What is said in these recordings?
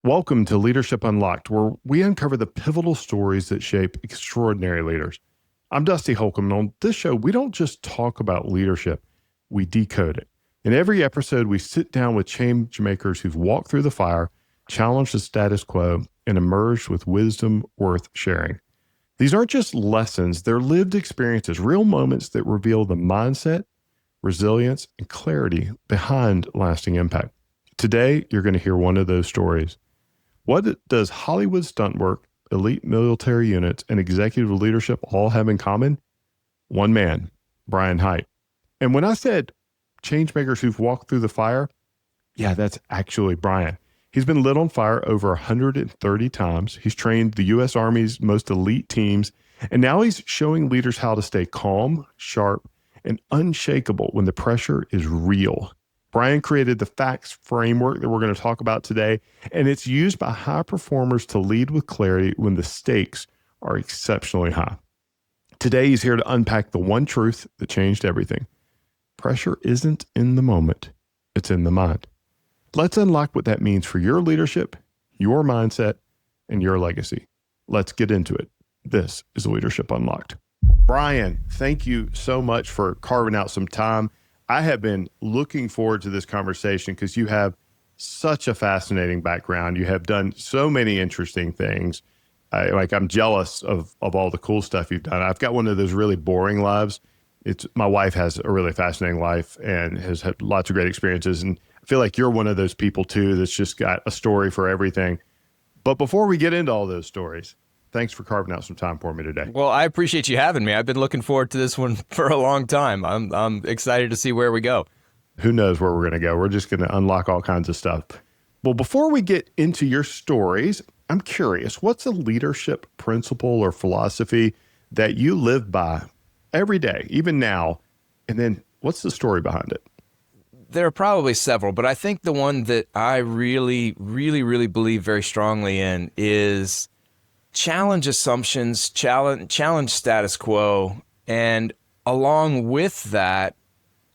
Welcome to Leadership Unlocked, where we uncover the pivotal stories that shape extraordinary leaders. I'm Dusty Holcomb, and on this show, we don't just talk about leadership, we decode it. In every episode, we sit down with change makers who've walked through the fire, challenged the status quo, and emerged with wisdom worth sharing. These aren't just lessons, they're lived experiences, real moments that reveal the mindset, resilience, and clarity behind lasting impact. Today, you're going to hear one of those stories. What does Hollywood stunt work, elite military units, and executive leadership all have in common? One man, Brian Hite. And when I said changemakers who've walked through the fire, yeah, that's actually Brian. He's been lit on fire over 130 times. He's trained the U.S. Army's most elite teams, and now he's showing leaders how to stay calm, sharp, and unshakable when the pressure is real. Brian created the facts framework that we're going to talk about today, and it's used by high performers to lead with clarity when the stakes are exceptionally high. Today, he's here to unpack the one truth that changed everything. Pressure isn't in the moment, it's in the mind. Let's unlock what that means for your leadership, your mindset, and your legacy. Let's get into it. This is Leadership Unlocked. Brian, thank you so much for carving out some time. I have been looking forward to this conversation because you have such a fascinating background. You have done so many interesting things. I'm jealous of all the cool stuff you've done. I've got one of those really boring lives. My wife has a really fascinating life and has had lots of great experiences. And I feel like you're one of those people too that's just got a story for everything. But before we get into all those stories, thanks for carving out some time for me today. Well, I appreciate you having me. I've been looking forward to this one for a long time. I'm excited to see where we go. Who knows where we're going to go? We're just going to unlock all kinds of stuff. Well, before we get into your stories, I'm curious, what's a leadership principle or philosophy that you live by every day, even now? And then what's the story behind it? There are probably several, but I think the one that I really believe very strongly in is challenge assumptions, challenge status quo, and along with that,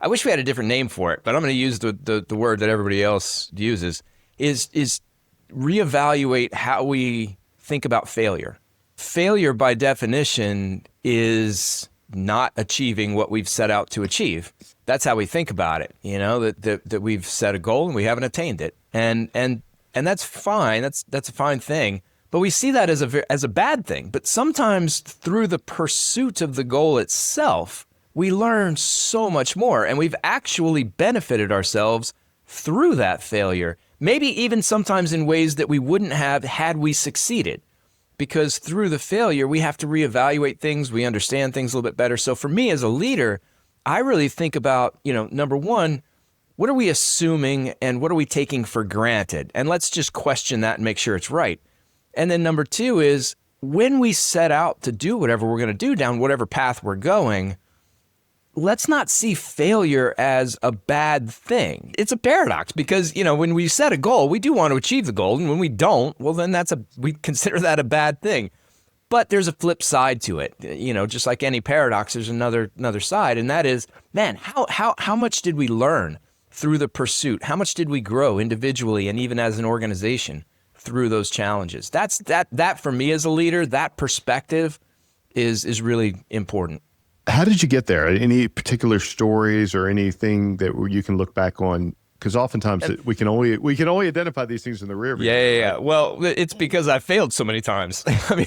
I wish we had a different name for it, but I'm going to use the word that everybody else uses, is reevaluate how we think about failure. Failure, by definition, is not achieving what we've set out to achieve. That's how we think about it, that we've set a goal and we haven't attained it. And that's fine. That's a fine thing. But we see that as a bad thing. But sometimes through the pursuit of the goal itself, we learn so much more. And we've actually benefited ourselves through that failure. Maybe even sometimes in ways that we wouldn't have had we succeeded. Because through the failure, we have to reevaluate things. We understand things a little bit better. So for me as a leader, I really think about, number one, what are we assuming and what are we taking for granted? And let's just question that and make sure it's right. And then number two is when we set out to do whatever we're going to do down whatever path we're going, let's not see failure as a bad thing. It's a paradox because, when we set a goal, we do want to achieve the goal. And when we don't, well, then we consider that a bad thing. But there's a flip side to it. Just like any paradox, there's another side. And that is, man, how much did we learn through the pursuit? How much did we grow individually and even as an organization through those challenges? That for me as a leader, that perspective is really important. How did you get there? Any particular stories or anything that you can look back on? Because oftentimes we can only identify these things in the rear view. Yeah. Right? Well, it's because I failed so many times. I mean,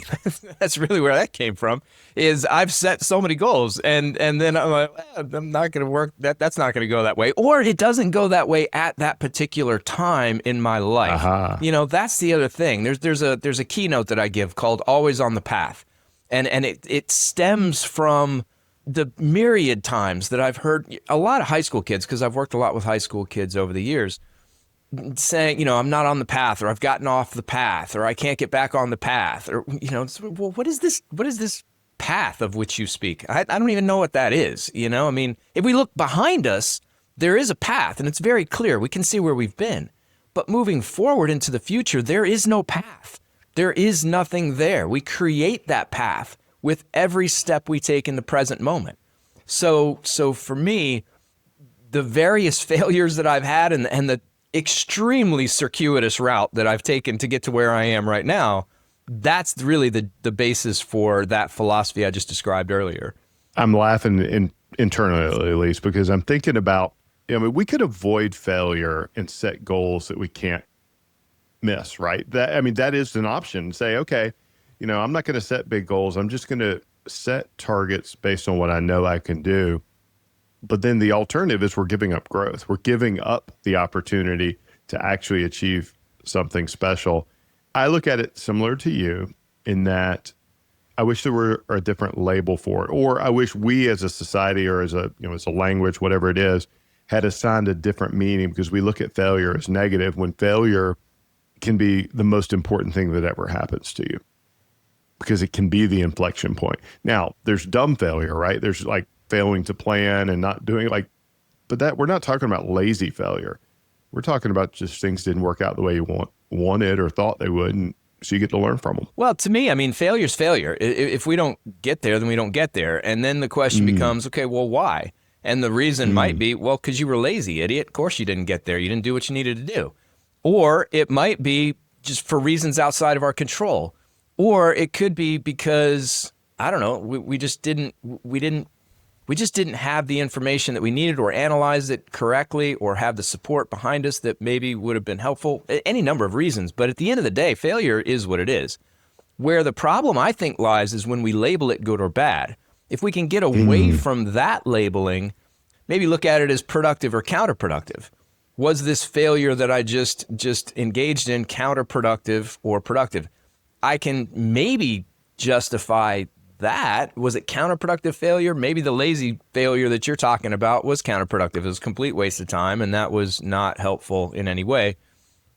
that's really where that came from. Is I've set so many goals, and then I'm like, I'm not going to work. That's not going to go that way, or it doesn't go that way at that particular time in my life. Uh-huh. That's the other thing. There's a keynote that I give called "Always on the Path," and it stems from the myriad times that I've heard a lot of high school kids, because I've worked a lot with high school kids over the years, saying, I'm not on the path, or I've gotten off the path, or I can't get back on the path, or, well, what is this path of which you speak? I don't even know what that is. I mean, if we look behind us, there is a path and it's very clear. We can see where we've been, but moving forward into the future, there is no path. There is nothing there. We create that path with every step we take in the present moment. So for me, the various failures that I've had and the extremely circuitous route that I've taken to get to where I am right now, that's really the basis for that philosophy I just described earlier. I'm laughing internally, at least, because I'm thinking about, we could avoid failure and set goals that we can't miss, right? That is an option. Say, okay, I'm not going to set big goals. I'm just going to set targets based on what I know I can do. But then the alternative is we're giving up growth. We're giving up the opportunity to actually achieve something special. I look at it similar to you in that I wish there were a different label for it, or I wish we as a society or as a language, whatever it is, had assigned a different meaning, because we look at failure as negative when failure can be the most important thing that ever happens to you, because it can be the inflection point. Now, there's dumb failure, right? There's like failing to plan and not doing but we're not talking about lazy failure. We're talking about just things didn't work out the way you wanted or thought they would, and so you get to learn from them. Well, to me, failure's failure. If we don't get there, then we don't get there. And then the question becomes, okay, well, why? And the reason might be, well, because you were lazy, idiot. Of course you didn't get there. You didn't do what you needed to do. Or it might be just for reasons outside of our control. Or it could be because, I don't know, we just didn't have the information that we needed, or analyze it correctly, or have the support behind us that maybe would have been helpful. Any number of reasons. But at the end of the day, failure is what it is. Where the problem, I think, lies is when we label it good or bad. If we can get away from that labeling, maybe look at it as productive or counterproductive. Was this failure that I just engaged in counterproductive or productive? I can maybe justify that. Was it counterproductive failure? Maybe the lazy failure that you're talking about was counterproductive. It was a complete waste of time, and that was not helpful in any way.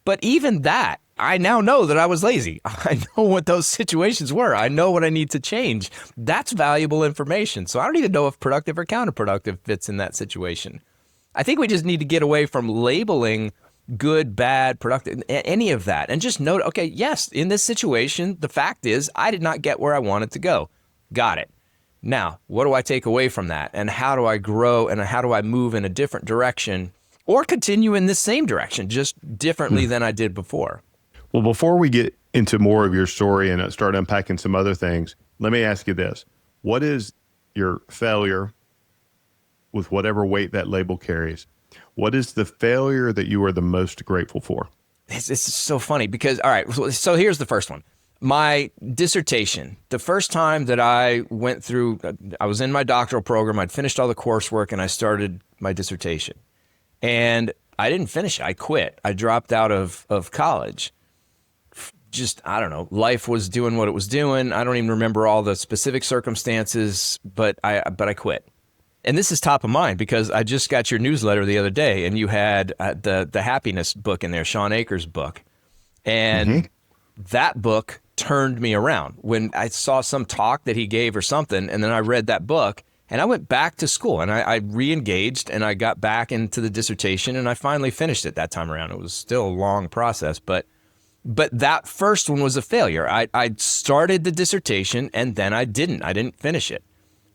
But even that, I now know that I was lazy. I know what those situations were. I know what I need to change. That's valuable information. So I don't even know if productive or counterproductive fits in that situation. I think we just need to get away from labeling good, bad, productive, any of that, and just note, okay, yes, in this situation, the fact is I did not get where I wanted to go. Got it. Now, what do I take away from that? And how do I grow, and how do I move in a different direction, or continue in the same direction, just differently than I did before? Well, before we get into more of your story and start unpacking some other things, let me ask you this. What is your failure, with whatever weight that label carries? What is the failure that you are the most grateful for? It's so funny because, all right, so here's the first one. My dissertation, the first time that I went through, I was in my doctoral program, I'd finished all the coursework, and I started my dissertation. And I didn't finish it. I quit. I dropped out of college. Just, I don't know, life was doing what it was doing. I don't even remember all the specific circumstances, but I quit. And this is top of mind because I just got your newsletter the other day, and you had the happiness book in there, Sean Akers' book. And that book turned me around when I saw some talk that he gave or something, and then I read that book, and I went back to school, and I re-engaged, and I got back into the dissertation, and I finally finished it that time around. It was still a long process, but that first one was a failure. I started the dissertation, and then I didn't finish it.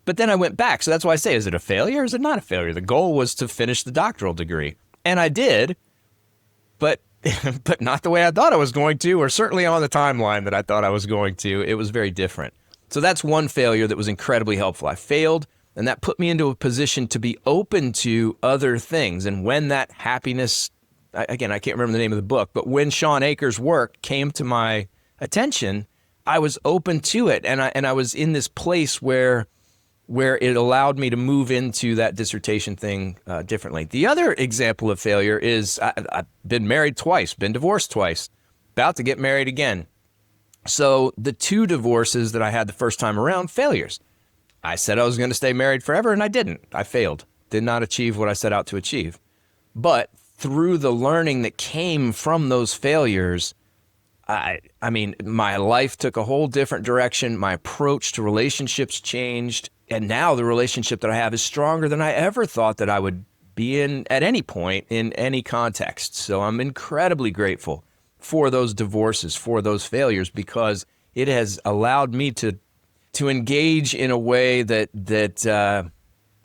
But then I went back. So that's why I say, is it a failure or is it not a failure? The goal was to finish the doctoral degree. And I did, but not the way I thought I was going to, or certainly on the timeline that I thought I was going to. It was very different. So that's one failure that was incredibly helpful. I failed, and that put me into a position to be open to other things. And when that happiness, again, I can't remember the name of the book, but when Sean Akers' work came to my attention, I was open to it. And I was in this place where it allowed me to move into that dissertation thing differently. The other example of failure is I've been married twice, been divorced twice, about to get married again. So the two divorces that I had the first time around, failures. I said I was going to stay married forever, and I didn't. I failed. Did not achieve what I set out to achieve. But through the learning that came from those failures, I mean, my life took a whole different direction. My approach to relationships changed. And now the relationship that I have is stronger than I ever thought that I would be in at any point in any context. So I'm incredibly grateful for those divorces, for those failures, because it has allowed me to engage in a way that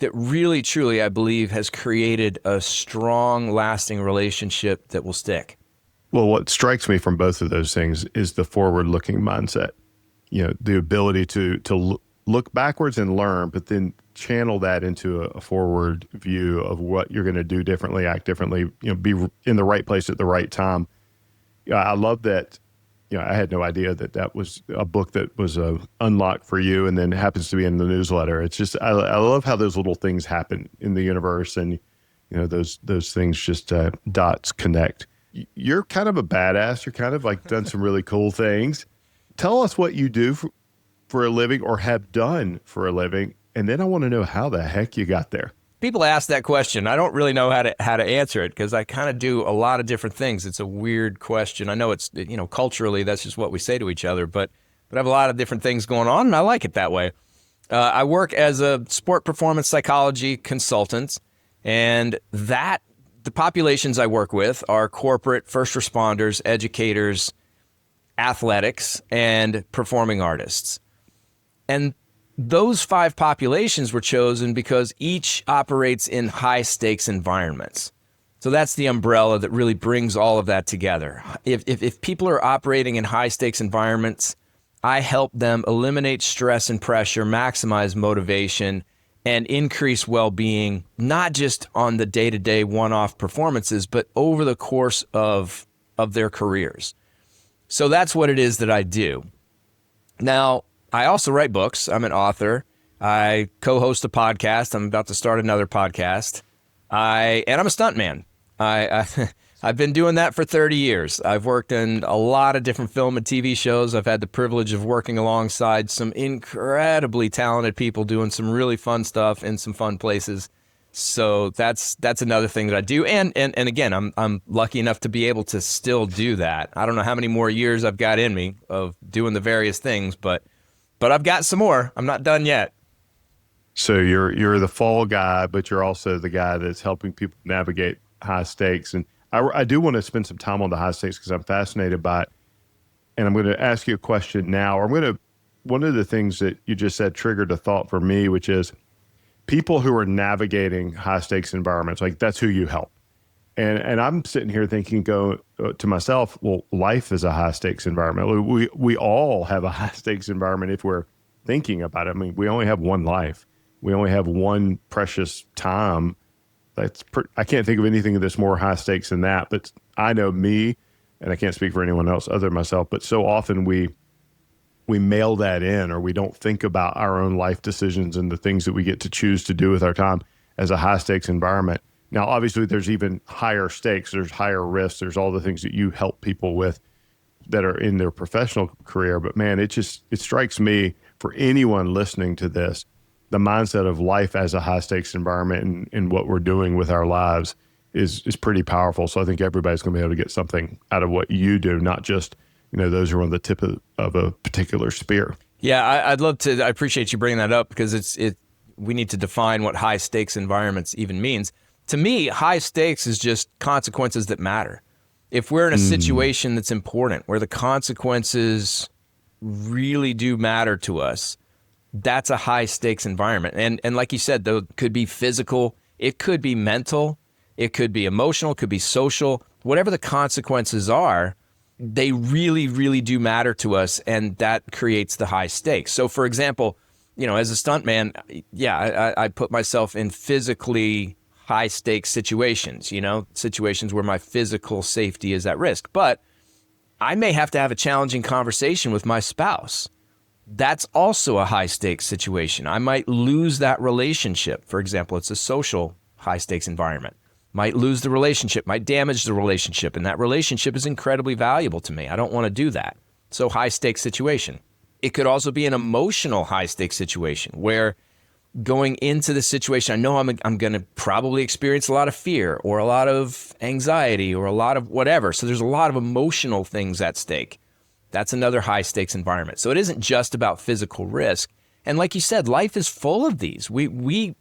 that really, truly, I believe, has created a strong, lasting relationship that will stick. Well, what strikes me from both of those things is the forward-looking mindset. The ability to look backwards and learn, but then channel that into a forward view of what you're going to do differently, act differently, be in the right place at the right time. I love that. I had no idea that was a book that was unlocked for you, and then happens to be in the newsletter. It's just I love how those little things happen in the universe, and those things just dots connect. You're kind of a badass. You're kind of like done some really cool things. Tell us what you do for a living, or have done for a living, and then I want to know how the heck you got there. People ask that question. I don't really know how to answer it, because I kind of do a lot of different things. It's a weird question. I know it's, culturally, that's just what we say to each other, but I have a lot of different things going on, and I like it that way. I work as a sport performance psychology consultant, and the populations I work with are corporate, first responders, educators, athletics, and performing artists. And those 5 populations were chosen because each operates in high stakes environments. So that's the umbrella that really brings all of that together. If people are operating in high stakes environments, I help them eliminate stress and pressure, maximize motivation, and increase well-being, not just on the day-to-day one-off performances, but over the course of their careers. So that's what it is that I do. Now, I also write books. I'm an author. I co-host a podcast. I'm about to start another podcast. And I'm a stuntman. I've been doing that for 30 years. I've worked in a lot of different film and TV shows. I've had the privilege of working alongside some incredibly talented people doing some really fun stuff in some fun places. So that's another thing that I do. And again, I'm lucky enough to be able to still do that. I don't know how many more years I've got in me of doing the various things, but I've got some more. I'm not done yet. So you're the fall guy, but you're also the guy that's helping people navigate high stakes. And I do want to spend some time on the high stakes because I'm fascinated by it. And I'm going to ask you a question now. One of the things that you just said triggered a thought for me, which is people who are navigating high stakes environments, like that's who you help. And I'm sitting here thinking, to myself, well, life is a high stakes environment. We all have a high stakes environment if we're thinking about it. I mean, we only have one life. We only have one precious time. I can't think of anything that's more high stakes than that. But I know me, and I can't speak for anyone else other than myself, but so often we mail that in, or we don't think about our own life decisions and the things that we get to choose to do with our time as a high stakes environment. Now, obviously, there's even higher stakes. There's higher risks. There's all the things that you help people with that are in their professional career. But man, it strikes me, for anyone listening to this, the mindset of life as a high stakes environment and what we're doing with our lives is pretty powerful. So I think everybody's going to be able to get something out of what you do, not just, those who are on the tip of a particular spear. Yeah, I'd love to. I appreciate you bringing that up, because we need to define what high stakes environments even means. To me, high stakes is just consequences that matter. If we're in a situation that's important, where the consequences really do matter to us, that's a high stakes environment. And like you said, though, it could be physical, it could be mental, it could be emotional, it could be social. Whatever the consequences are, they really, really do matter to us, and that creates the high stakes. So, for example, as a stuntman, I put myself in physically high stakes situations, situations where my physical safety is at risk. But I may have to have a challenging conversation with my spouse. That's also a high stakes situation. I might lose that relationship. For example, it's a social high stakes environment. Might lose the relationship, might damage the relationship, and that relationship is incredibly valuable to me. I don't want to do that. So high stakes situation. It could also be an emotional high stakes situation where going into the situation, I know I'm going to probably experience a lot of fear or a lot of anxiety or a lot of whatever. So there's a lot of emotional things at stake. That's another high stakes environment. So it isn't just about physical risk. And like you said, life is full of these. We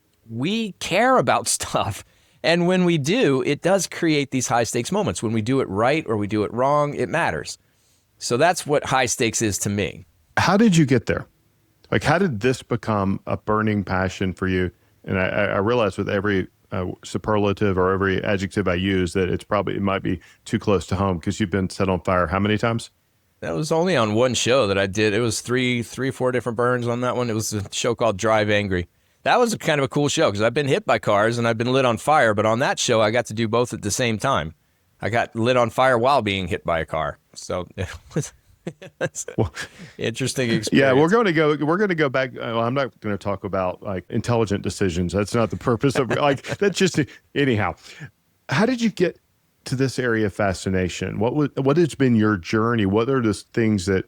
care about stuff. And when we do, it does create these high stakes moments. When we do it right or we do it wrong, it matters. So that's what high stakes is to me. How did you get there? Like, how did this become a burning passion for you? And I realize with every superlative or every adjective I use that it might be too close to home because you've been set on fire how many times? That was only on one show that I did. It was three, 4 different burns on that one. It was a show called Drive Angry. That was kind of a cool show because I've been hit by cars and I've been lit on fire. But on that show, I got to do both at the same time. I got lit on fire while being hit by a car. So it was interesting experience. Yeah, we're going to go back. I'm not going to talk about like intelligent decisions. That's not the purpose of like, that's just, anyhow. How did you get to this area of fascination? What has been your journey? What are the things that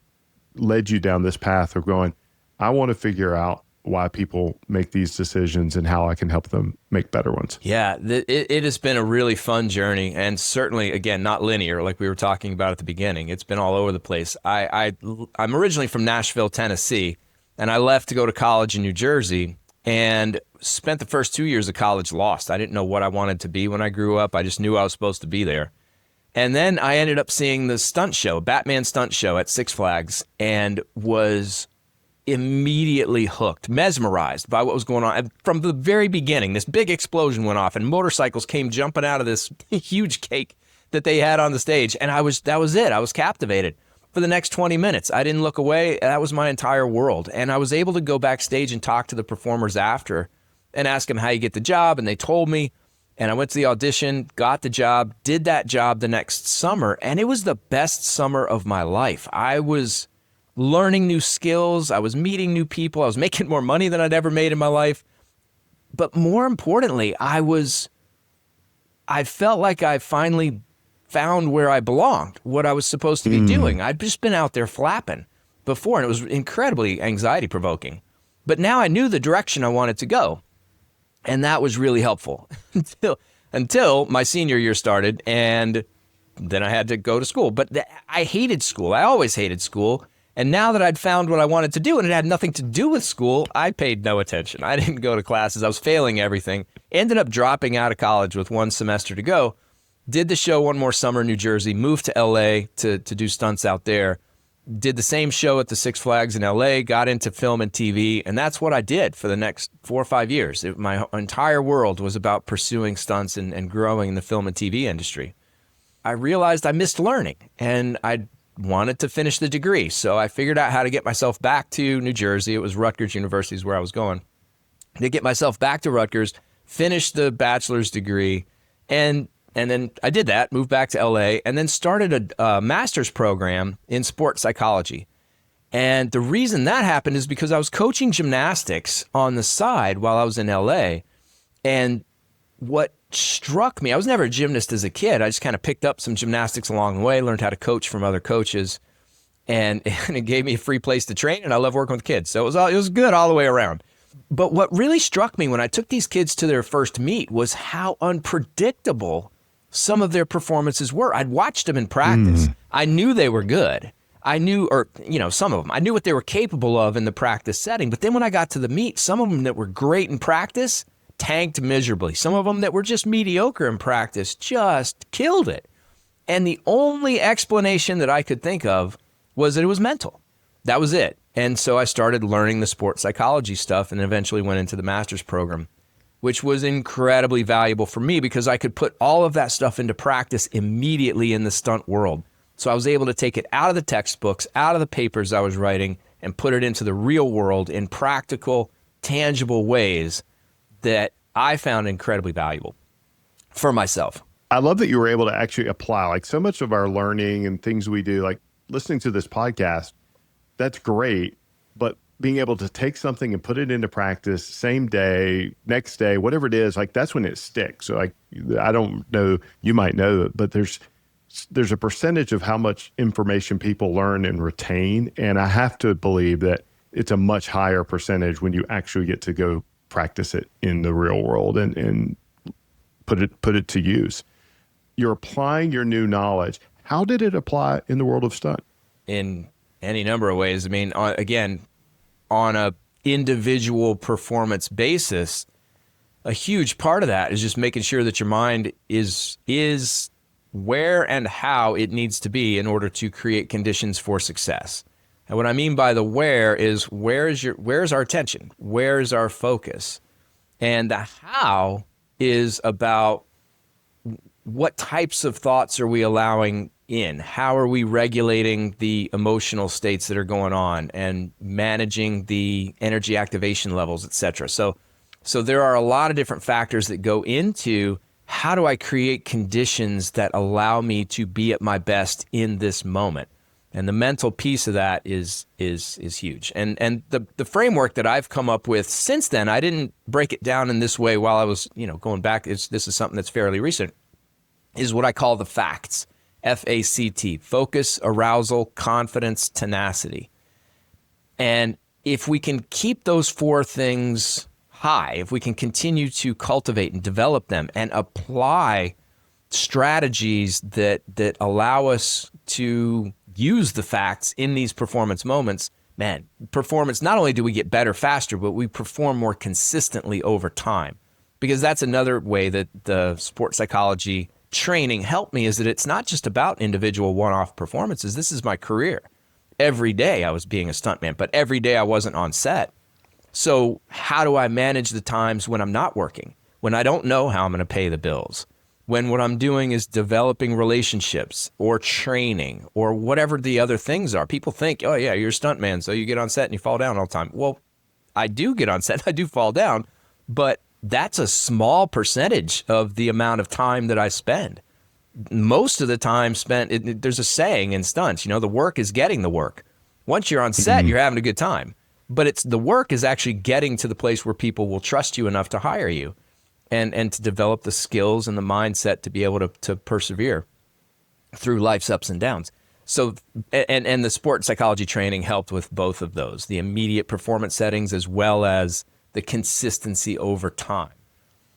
led you down this path of going, I want to figure out why people make these decisions and how I can help them make better ones? Yeah, it has been a really fun journey, and certainly, again, not linear like we were talking about at the beginning. It's been all over the place. I'm originally from Nashville, Tennessee, and I left to go to college in New Jersey and spent the first 2 years of college lost. I didn't know what I wanted to be when I grew up. I just knew I was supposed to be there. And then I ended up seeing the stunt show, Batman stunt show at Six Flags, and was immediately hooked, mesmerized by what was going on. And from the very beginning, this big explosion went off and motorcycles came jumping out of this huge cake that they had on the stage. And that was it. I was captivated for the next 20 minutes. I didn't look away. That was my entire world. And I was able to go backstage and talk to the performers after and ask them how you get the job. And they told me, and I went to the audition, got the job, did that job the next summer. And it was the best summer of my life. I was learning new skills. I was meeting new people. I was making more money than I'd ever made in my life. But more importantly, I felt like I finally found where I belonged, what I was supposed to be doing. I'd just been out there flapping before, and it was incredibly anxiety provoking. But now I knew the direction I wanted to go. And that was really helpful until my senior year started, and then I had to go to school. But I hated school. I always hated school. And now that I'd found what I wanted to do and it had nothing to do with school, I paid no attention. I didn't go to classes. I was failing everything. Ended up dropping out of college with 1 semester to go. Did the show one more summer in New Jersey, moved to LA to do stunts out there. Did the same show at the Six Flags in LA, got into film and TV, and that's what I did for the next 4 or 5 years. My entire world was about pursuing stunts and growing in the film and TV industry. I realized I missed learning, and I wanted to finish the degree. So I figured out how to get myself back to New Jersey. It was Rutgers University is where I was going. To get myself back to Rutgers, finish the bachelor's degree, and then I did that, moved back to LA, and then started a master's program in sports psychology. And the reason that happened is because I was coaching gymnastics on the side while I was in LA. And what struck me, I was never a gymnast as a kid. I just kind of picked up some gymnastics along the way, learned how to coach from other coaches, and it gave me a free place to train, and I love working with kids. So it was good all the way around. But what really struck me when I took these kids to their first meet was how unpredictable some of their performances were. I'd watched them in practice. I knew they were good. I knew, some of them, I knew what they were capable of in the practice setting. But then when I got to the meet, some of them that were great in practice tanked miserably. Some of them that were just mediocre in practice just killed it. And the only explanation that I could think of was that it was mental. That was it. And so I started learning the sports psychology stuff and eventually went into the master's program, which was incredibly valuable for me because I could put all of that stuff into practice immediately in the stunt world. So I was able to take it out of the textbooks, out of the papers I was writing, and put it into the real world in practical, tangible ways that I found incredibly valuable for myself. I love that you were able to actually apply like so much of our learning and things we do, like listening to this podcast. That's great. But being able to take something and put it into practice same day, next day, whatever it is, like that's when it sticks. So like, I don't know, you might know it, but there's a percentage of how much information people learn and retain. And I have to believe that it's a much higher percentage when you actually get to go practice it in the real world and put it to use. You're applying your new knowledge. How did it apply in the world of stunt? In any number of ways. I mean, again, on a individual performance basis, a huge part of that is just making sure that your mind is where and how it needs to be in order to create conditions for success. And what I mean by the where is where's our attention? Where's our focus? And the how is about what types of thoughts are we allowing in? How are we regulating the emotional states that are going on and managing the energy activation levels, et cetera? So there are a lot of different factors that go into how do I create conditions that allow me to be at my best in this moment? And the mental piece of that is huge. And the framework that I've come up with since then, I didn't break it down in this way while I was, going back. This is something that's fairly recent, is what I call the FACTs. FACT, focus, arousal, confidence, tenacity. And if we can keep those four things high, if we can continue to cultivate and develop them and apply strategies that allow us to use the facts in these performance moments, man, performance, not only do we get better faster, but we perform more consistently over time. Because that's another way that the sport psychology training helped me, is that it's not just about individual one-off performances. This is my career. Every day I was being a stuntman, but every day I wasn't on set. So how do I manage the times when I'm not working, when I don't know how I'm going to pay the bills, when what I'm doing is developing relationships or training or whatever the other things are? People think, oh yeah, you're a stuntman, so you get on set and you fall down all the time. Well, I do get on set, I do fall down, but that's a small percentage of the amount of time that I spend. Most of the time spent, there's a saying in stunts, the work is getting the work. Once you're on set, you're having a good time. But the work is actually getting to the place where people will trust you enough to hire you and to develop the skills and the mindset to be able to persevere through life's ups and downs. So, and the sport psychology training helped with both of those, the immediate performance settings as well as the consistency over time.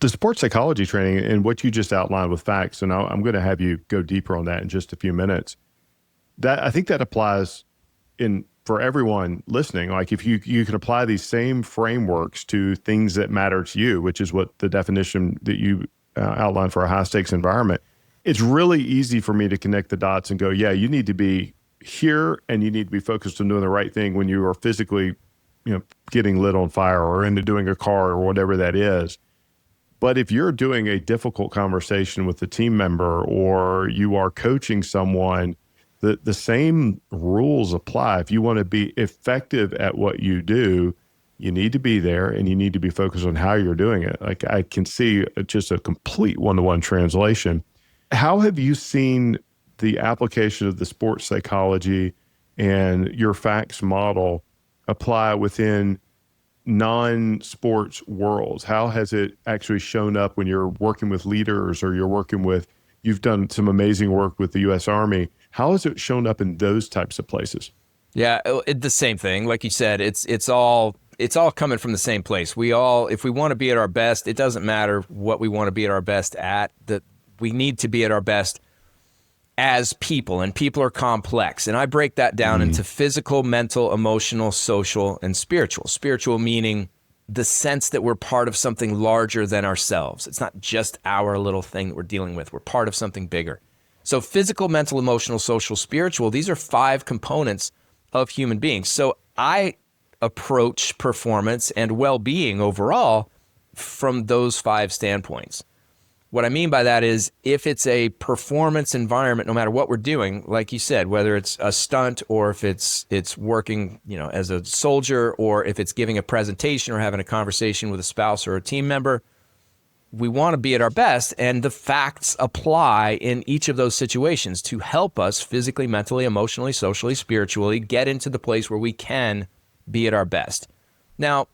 The sports psychology training and what you just outlined with facts, and I'm going to have you go deeper on that in just a few minutes. That I think that applies for everyone listening. Like if you can apply these same frameworks to things that matter to you, which is what the definition that you outlined for a high stakes environment, it's really easy for me to connect the dots and go, yeah, you need to be here and you need to be focused on doing the right thing when you are physically, getting lit on fire or into doing a car or whatever that is. But if you're doing a difficult conversation with a team member or you are coaching someone, the same rules apply. If you want to be effective at what you do, you need to be there and you need to be focused on how you're doing it. Like I can see just a complete one-to-one translation. How have you seen the application of the sports psychology and your facts model apply within non-sports worlds? How has it actually shown up when you're working with leaders or you've done some amazing work with the U.S. Army. How has it shown up in those types of places? Yeah, the same thing. Like you said, it's all coming from the same place. If we want to be at our best, it doesn't matter what we want to be at our best at, that we need to be at our best as people, and people are complex. And I break that down into physical, mental, emotional, social, and spiritual. Spiritual meaning the sense that we're part of something larger than ourselves. It's not just our little thing that we're dealing with. We're part of something bigger. So physical, mental, emotional, social, spiritual, these are 5 components of human beings. So I approach performance and well-being overall from those 5 standpoints. What I mean by that is if it's a performance environment, no matter what we're doing, like you said, whether it's a stunt or if it's working, as a soldier, or if it's giving a presentation or having a conversation with a spouse or a team member, we want to be at our best. And the facts apply in each of those situations to help us physically, mentally, emotionally, socially, spiritually get into the place where we can be at our best. Now,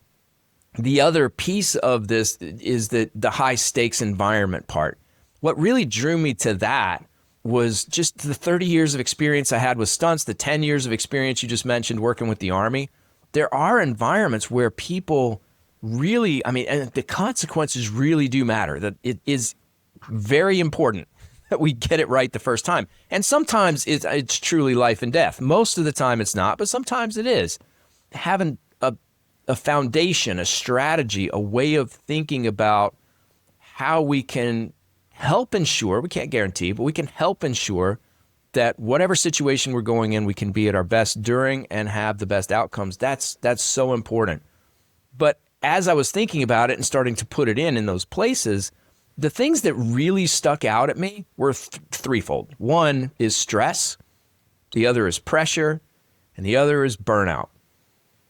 the other piece of this is the high stakes environment part. What really drew me to that was just the 30 years of experience I had with stunts, the 10 years of experience you just mentioned working with the Army. There are environments where people really, and the consequences really do matter, that it is very important that we get it right the first time. And sometimes it's truly life and death. Most of the time it's not, but sometimes it is. Having a foundation, a strategy, a way of thinking about how we can help ensure, we can't guarantee, but we can help ensure that whatever situation we're going in, we can be at our best during and have the best outcomes. That's so important. But as I was thinking about it and starting to put it in those places, the things that really stuck out at me were threefold. One is stress, the other is pressure, and the other is burnout.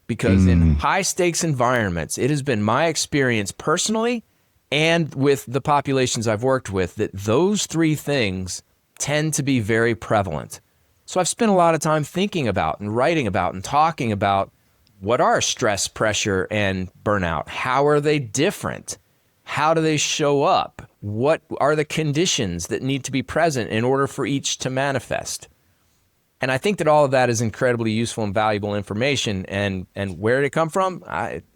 Because in high stakes environments, it has been my experience personally and with the populations I've worked with that those three things tend to be very prevalent. So I've spent a lot of time thinking about and writing about and talking about what are stress, pressure, and burnout? How are they different? How do they show up? What are the conditions that need to be present in order for each to manifest? And I think that all of that is incredibly useful and valuable information. And where did it come from?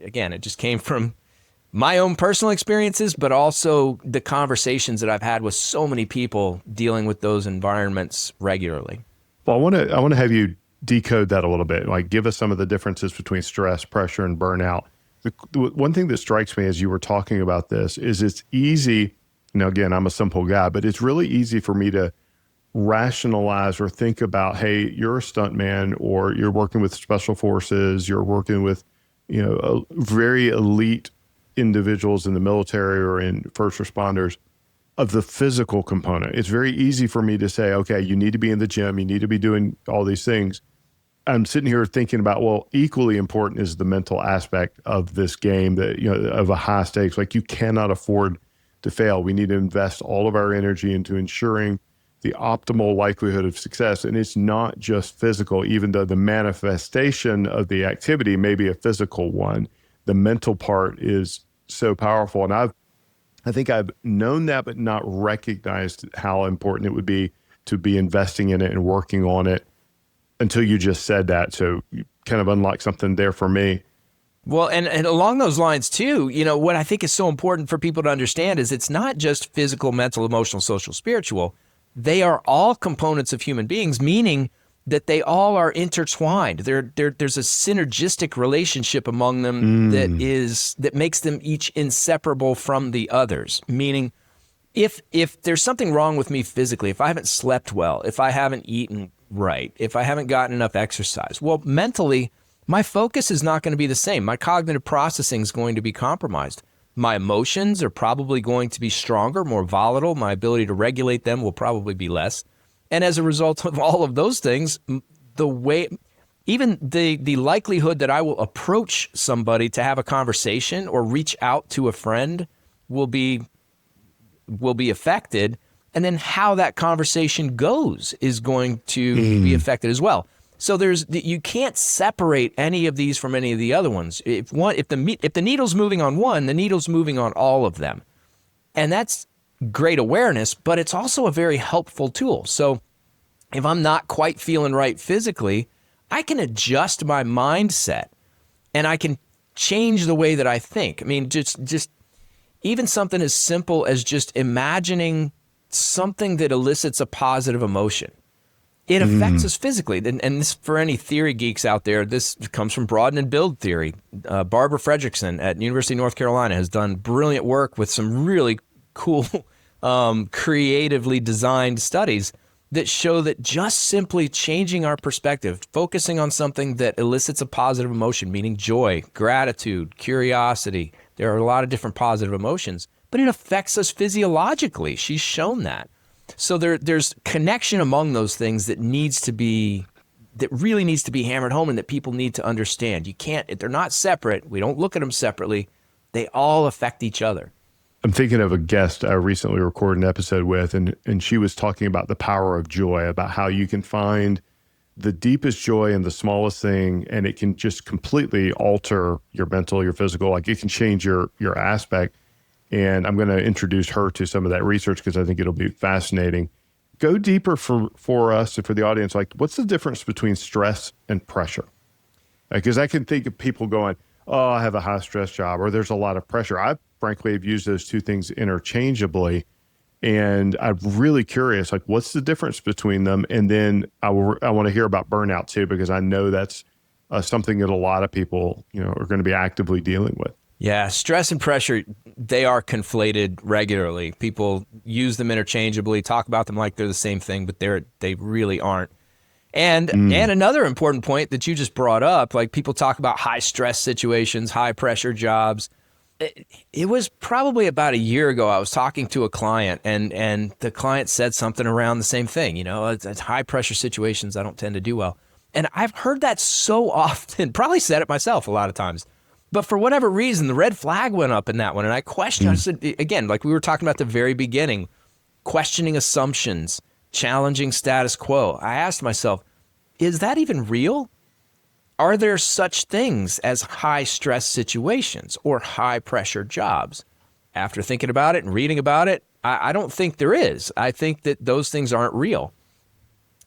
Again, it just came from my own personal experiences, but also the conversations that I've had with so many people dealing with those environments regularly. Well, I want to have you decode that a little bit. Like, give us some of the differences between stress, pressure, and burnout. The one thing that strikes me as you were talking about this is it's easy. Now, again, I'm a simple guy, but it's really easy for me to rationalize or think about, hey, you're a stuntman, or you're working with special forces, you're working with, very elite individuals in the military or in first responders, of the physical component. It's very easy for me to say, okay, you need to be in the gym, you need to be doing all these things. I'm sitting here thinking about, well, equally important is the mental aspect of this game, that, of a high stakes. Like, you cannot afford to fail. We need to invest all of our energy into ensuring the optimal likelihood of success. And it's not just physical, even though the manifestation of the activity may be a physical one. The mental part is so powerful. And I think I've known that, but not recognized how important it would be to be investing in it and working on it until you just said that. So you kind of unlocked something there for me. Well, and along those lines too, what I think is so important for people to understand is it's not just physical, mental, emotional, social, spiritual. They are all components of human beings, meaning that they all are intertwined. There's a synergistic relationship among them that makes them each inseparable from the others. Meaning, if there's something wrong with me physically, if I haven't slept well, if I haven't eaten right, if I haven't gotten enough exercise, well, mentally, my focus is not going to be the same. My cognitive processing is going to be compromised. My emotions are probably going to be stronger, more volatile. My ability to regulate them will probably be less. And as a result of all of those things, even the likelihood that I will approach somebody to have a conversation or reach out to a friend will be affected. And then how that conversation goes is going to be affected as well. So you can't separate any of these from any of the other ones. If the needle's moving on one, the needle's moving on all of them. And that's great awareness, but it's also a very helpful tool. So if I'm not quite feeling right physically, I can adjust my mindset and I can change the way that I think. I mean, just even something as simple as just imagining something that elicits a positive emotion. It affects us physically. And this, for any theory geeks out there, this comes from broaden and build theory. Barbara Fredrickson at University of North Carolina has done brilliant work with some really cool, creatively designed studies that show that just simply changing our perspective, focusing on something that elicits a positive emotion, meaning joy, gratitude, curiosity. There are a lot of different positive emotions, but it affects us physiologically. She's shown that. So there's connection among those things that really needs to be hammered home and that people need to understand. They're not separate. We don't look at them separately. They all affect each other. I'm thinking of a guest I recently recorded an episode with, and she was talking about the power of joy, about how you can find the deepest joy in the smallest thing, and it can just completely alter your mental, your physical, like it can change your aspect. And I'm going to introduce her to some of that research because I think it'll be fascinating. Go deeper for us and for the audience. Like, what's the difference between stress and pressure? Because I can think of people going, oh, I have a high stress job, or there's a lot of pressure. I frankly have used those two things interchangeably. And I'm really curious, like, what's the difference between them? And then I want to hear about burnout too, because I know that's something that a lot of people, are going to be actively dealing with. Yeah, stress and pressure, they are conflated regularly. People use them interchangeably, talk about them like they're the same thing, but they really aren't. And another important point that you just brought up, like people talk about high stress situations, high pressure jobs. It was probably about a year ago I was talking to a client and the client said something around the same thing. It's high pressure situations I don't tend to do well. And I've heard that so often, probably said it myself a lot of times. But for whatever reason, the red flag went up in that one. And I questioned, I said, again, like we were talking about at the very beginning, questioning assumptions, challenging status quo. I asked myself, is that even real? Are there such things as high stress situations or high pressure jobs? After thinking about it and reading about it, I don't think there is. I think that those things aren't real.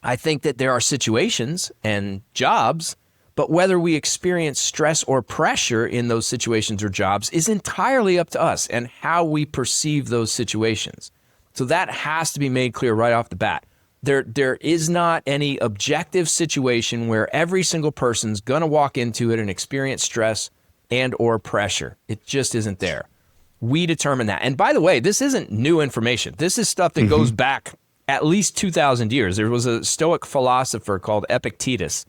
I think that there are situations and jobs, but whether we experience stress or pressure in those situations or jobs is entirely up to us and how we perceive those situations. So that has to be made clear right off the bat. There is not any objective situation where every single person's going to walk into it and experience stress and or pressure. It just isn't there. We determine that. And by the way, this isn't new information. This is stuff that goes back at least 2,000 years. There was a Stoic philosopher called Epictetus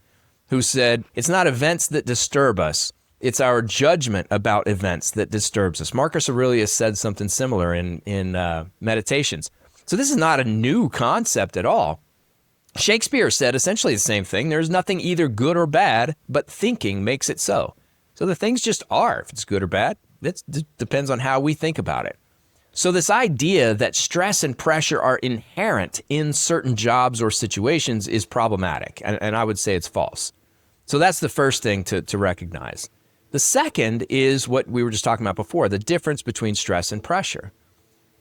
who said, it's not events that disturb us. It's our judgment about events that disturbs us. Marcus Aurelius said something similar in Meditations. So this is not a new concept at all. Shakespeare said essentially the same thing. There's nothing either good or bad, but thinking makes it so. So the things just are. If it's good or bad, it depends on how we think about it. So this idea that stress and pressure are inherent in certain jobs or situations is problematic, and I would say it's false. So that's the first thing to recognize. The second is what we were just talking about before, the difference between stress and pressure.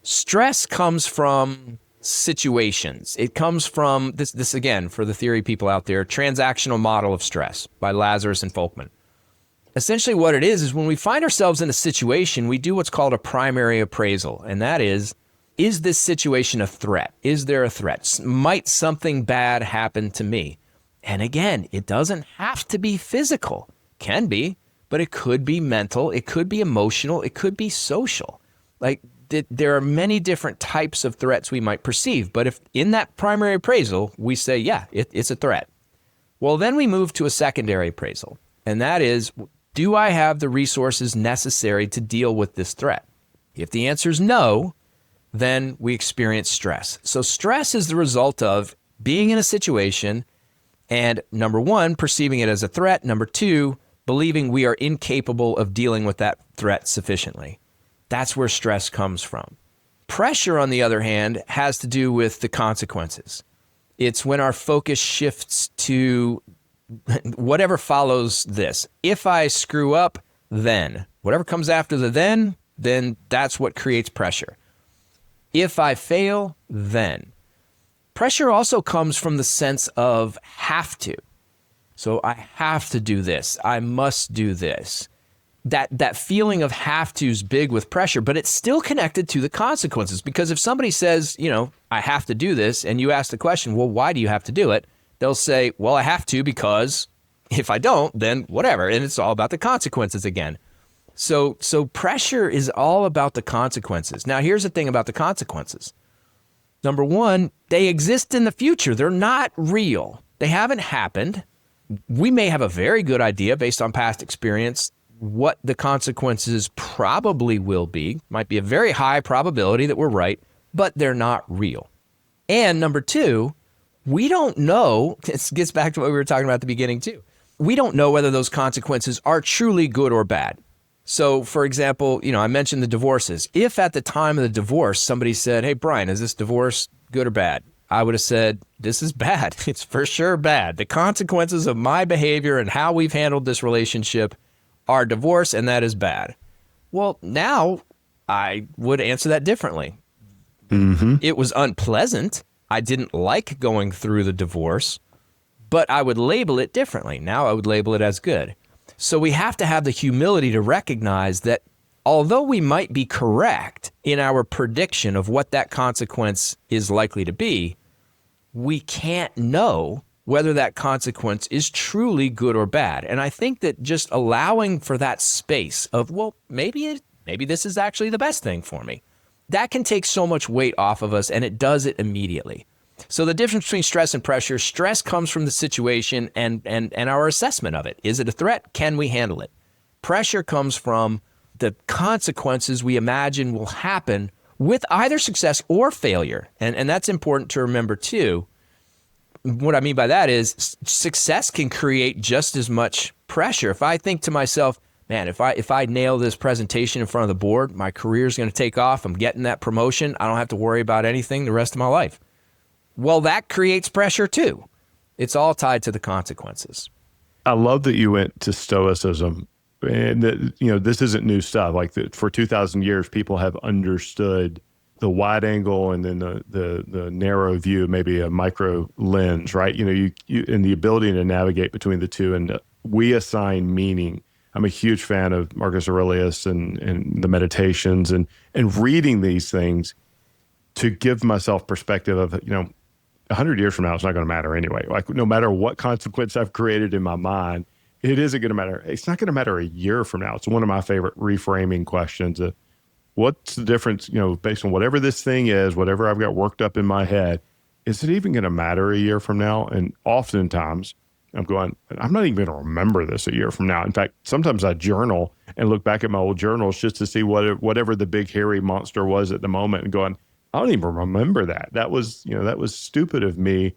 Stress comes from situations. It comes from this again, for the theory people out there, transactional model of stress by Lazarus and Folkman. Essentially what it is when we find ourselves in a situation, we do what's called a primary appraisal. And that is this situation a threat? Is there a threat? Might something bad happen to me? And again, it doesn't have to be physical. Can be, but it could be mental. It could be emotional. It could be social. Like, there are many different types of threats we might perceive, but if in that primary appraisal, we say, yeah, it's a threat. Well, then we move to a secondary appraisal, and that is, do I have the resources necessary to deal with this threat? If the answer is no, then we experience stress. So stress is the result of being in a situation and, number one, perceiving it as a threat. Number two, believing we are incapable of dealing with that threat sufficiently. That's where stress comes from. Pressure, on the other hand, has to do with the consequences. It's when our focus shifts to whatever follows this. If I screw up, then. Whatever comes after the then that's what creates pressure. If I fail, then. Pressure also comes from the sense of have to. So I have to do this. I must do this. That feeling of have to is big with pressure, but it's still connected to the consequences. Because if somebody says, I have to do this, and you ask the question, well, why do you have to do it? They'll say, well, I have to because if I don't, then whatever. And it's all about the consequences again. So pressure is all about the consequences. Now, here's the thing about the consequences. Number one, they exist in the future. They're not real. They haven't happened. We may have a very good idea based on past experience what the consequences probably will be. Might be a very high probability that we're right, but they're not real. And number two, we don't know, this gets back to what we were talking about at the beginning too. We don't know whether those consequences are truly good or bad. So for example, I mentioned the divorces. If at the time of the divorce, somebody said, hey, Brian, is this divorce good or bad? I would have said, this is bad. It's for sure bad. The consequences of my behavior and how we've handled this relationship are divorce, and that is bad. Well, now I would answer that differently. It was unpleasant. I didn't like going through the divorce, but I would label it differently. Now I would label it as good. So we have to have the humility to recognize that although we might be correct in our prediction of what that consequence is likely to be, we can't know whether that consequence is truly good or bad. And I think that just allowing for that space of, well, maybe this is actually the best thing for me, that can take so much weight off of us, and it does it immediately. So the difference between stress and pressure, stress comes from the situation and our assessment of it. Is it a threat? Can we handle it? Pressure comes from the consequences we imagine will happen with either success or failure. And that's important to remember too. What I mean by that is success can create just as much pressure. If I think to myself, man, if I nail this presentation in front of the board, my career is going to take off. I'm getting that promotion. I don't have to worry about anything the rest of my life. Well, that creates pressure too. It's all tied to the consequences. I love that you went to stoicism, and that, you know, this isn't new stuff. Like for 2,000 years, people have understood the wide angle and then the narrow view, maybe a micro lens, right? You know, you and the ability to navigate between the two, and we assign meaning. I'm a huge fan of Marcus Aurelius and the meditations and reading these things to give myself perspective of, you know, 100 years from now, it's not going to matter anyway. Like, no matter what consequence I've created in my mind, it isn't going to matter. It's not going to matter a year from now. It's one of my favorite reframing questions. What's the difference, you know, based on whatever this thing is, whatever I've got worked up in my head, is it even going to matter a year from now? And oftentimes I'm going, I'm not even going to remember this a year from now. In fact, sometimes I journal and look back at my old journals just to see whatever the big hairy monster was at the moment, and going, I don't even remember that. That was, you know, that was stupid of me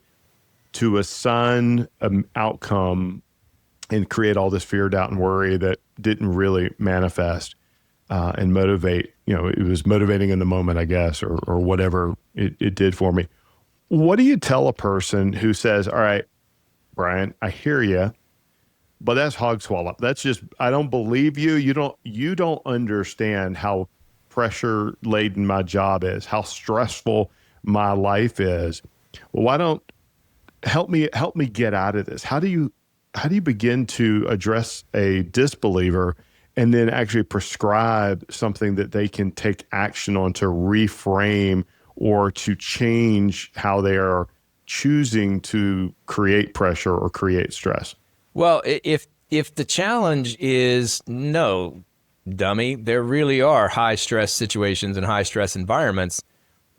to assign an outcome and create all this fear, doubt, and worry that didn't really manifest and motivate. You know, it was motivating in the moment, I guess, or whatever it did for me. What do you tell a person who says, all right, Brian, I hear you, but that's hog swallow. That's just, I don't believe you. You don't understand how pressure laden my job is, how stressful my life is. Well, why don't help me get out of this? How do you begin to address a disbeliever and then actually prescribe something that they can take action on to reframe or to change how they are choosing to create pressure or create stress? Well, if the challenge is no, dummy, there really are high stress situations and high stress environments,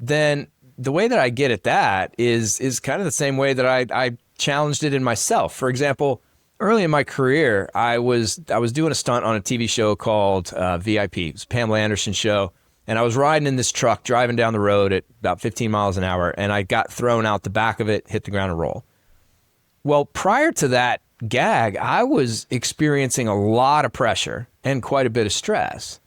then the way that I get at that is kind of the same way that I challenged it in myself. For example, early in my career, I was doing a stunt on a TV show called VIP. It was a Pamela Anderson show. And I was riding in this truck, driving down the road at about 15 miles an hour, and I got thrown out the back of it, hit the ground and roll. Well, prior to that gag, I was experiencing a lot of pressure and quite a bit of stress.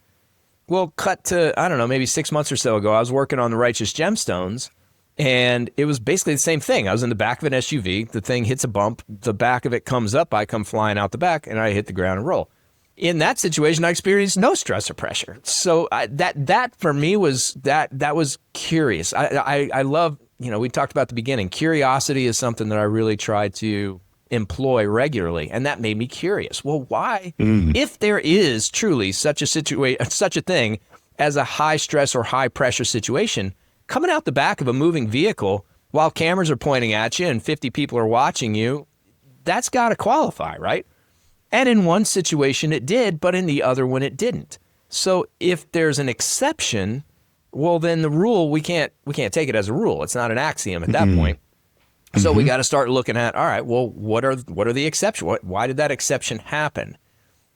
Well, cut to, I don't know, maybe 6 months or so ago, I was working on the Righteous Gemstones, and it was basically the same thing. I was in the back of an SUV, the thing hits a bump, the back of it comes up, I come flying out the back, and I hit the ground and roll. In that situation, I experienced no stress or pressure. So that for me was that was curious. I love, you know, we talked about at the beginning, curiosity is something that I really try to employ regularly, and that made me curious. Well, why, if there is truly such a thing as a high stress or high pressure situation, coming out the back of a moving vehicle while cameras are pointing at you and 50 people are watching you, that's got to qualify, right? And in one situation it did, but in the other one it didn't. So if there's an exception, well, then the rule, we can't take it as a rule. It's not an axiom at that point. So we got to start looking at, all right, well, what are the exceptions? Why did that exception happen?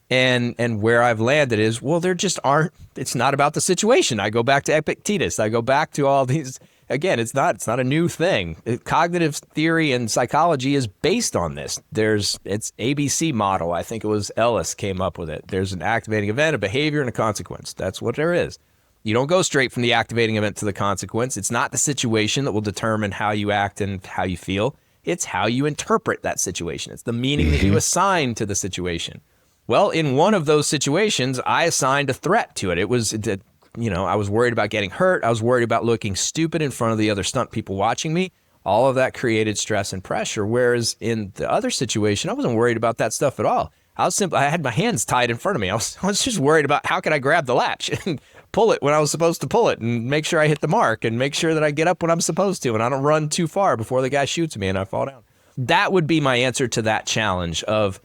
And where I've landed is, well, there just aren't. It's not about the situation. I go back to Epictetus. I go back to all these. Again, it's not a new thing. Cognitive theory and psychology is based on this. It's ABC model. I think it was Ellis came up with it. There's an activating event, a behavior, and a consequence. That's what there is. You don't go straight from the activating event to the consequence. It's not the situation that will determine how you act and how you feel. It's how you interpret that situation. It's the meaning that you assign to the situation. Well, in one of those situations, I assigned a threat to it. It was that, you know, I was worried about getting hurt. I was worried about looking stupid in front of the other stunt people watching me. All of that created stress and pressure. Whereas in the other situation, I wasn't worried about that stuff at all. I had my hands tied in front of me. I was just worried about how could I grab the latch and pull it when I was supposed to pull it and make sure I hit the mark and make sure that I get up when I'm supposed to and I don't run too far before the guy shoots me and I fall down. That would be my answer to that challenge of,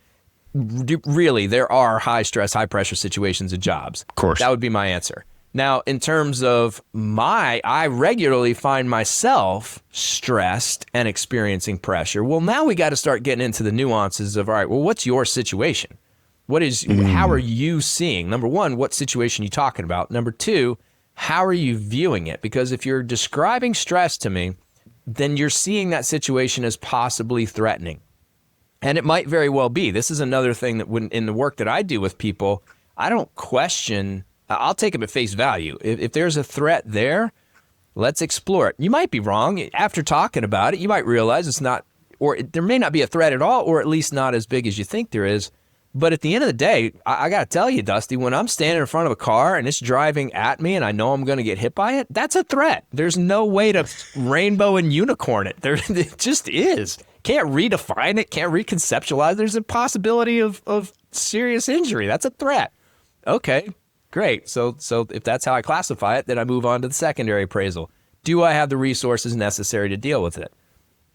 really, there are high stress, high pressure situations in jobs. Of course. That would be my answer. Now, in terms of I regularly find myself stressed and experiencing pressure. Well, now we got to start getting into the nuances of, all right, well, what's your situation? How are you seeing? Number one, what situation are you talking about? Number two, how are you viewing it? Because if you're describing stress to me, then you're seeing that situation as possibly threatening. And it might very well be. This is another thing that in the work that I do with people, I don't question. I'll take them at face value. If there's a threat there, let's explore it. You might be wrong. After talking about it, you might realize it's not, there may not be a threat at all, or at least not as big as you think there is. But at the end of the day, I got to tell you, Dusty, when I'm standing in front of a car and it's driving at me and I know I'm going to get hit by it, that's a threat. There's no way to rainbow and unicorn it. It just is. Can't redefine it, can't reconceptualize. There's a possibility of serious injury. That's a threat. Okay, great. So if that's how I classify it, then I move on to the secondary appraisal. Do I have the resources necessary to deal with it?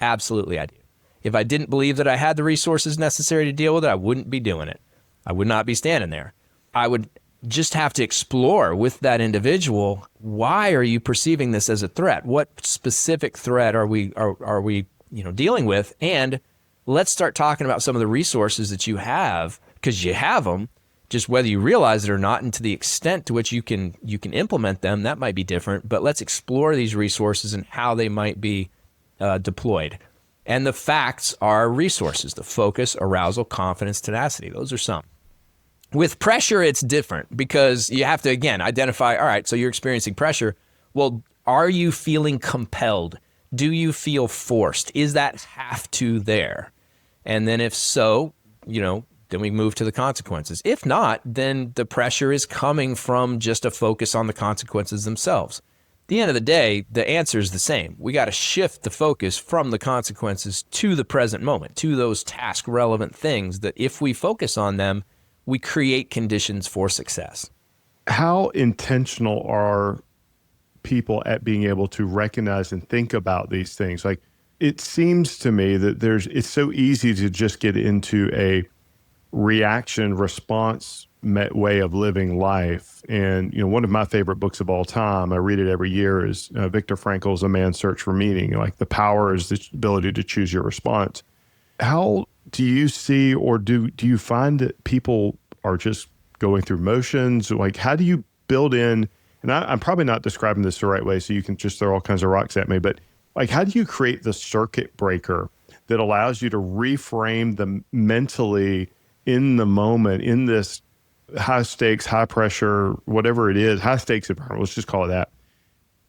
Absolutely, I do. If I didn't believe that I had the resources necessary to deal with it, I wouldn't be doing it. I would not be standing there. I would just have to explore with that individual, why are you perceiving this as a threat? What specific threat are we dealing with? And let's start talking about some of the resources that you have, because you have them, just whether you realize it or not, and to the extent to which you can implement them, that might be different. But let's explore these resources and how they might be deployed. And the facts are resources: the focus, arousal, confidence, tenacity. Those are some. With pressure, it's different, because you have to, again, identify, all right, so you're experiencing pressure. Well, are you feeling compelled? Do you feel forced? Is that have to there? And then if so, then we move to the consequences. If not, then the pressure is coming from just a focus on the consequences themselves. At the end of the day, the answer is the same. We got to shift the focus from the consequences to the present moment, to those task relevant things that if we focus on them, we create conditions for success. How intentional are people at being able to recognize and think about these things? Like, it seems to me that it's so easy to just get into a reaction response way of living life. And, one of my favorite books of all time, I read it every year, is Viktor Frankl's A Man's Search for Meaning. Like, the power is the ability to choose your response. How do you see, or do you find that people are just going through motions? Like, how do you build in, and I'm probably not describing this the right way, so you can just throw all kinds of rocks at me, but like, how do you create the circuit breaker that allows you to reframe them mentally in the moment, in this high stakes, high pressure, whatever it is, high stakes environment, let's just call it that.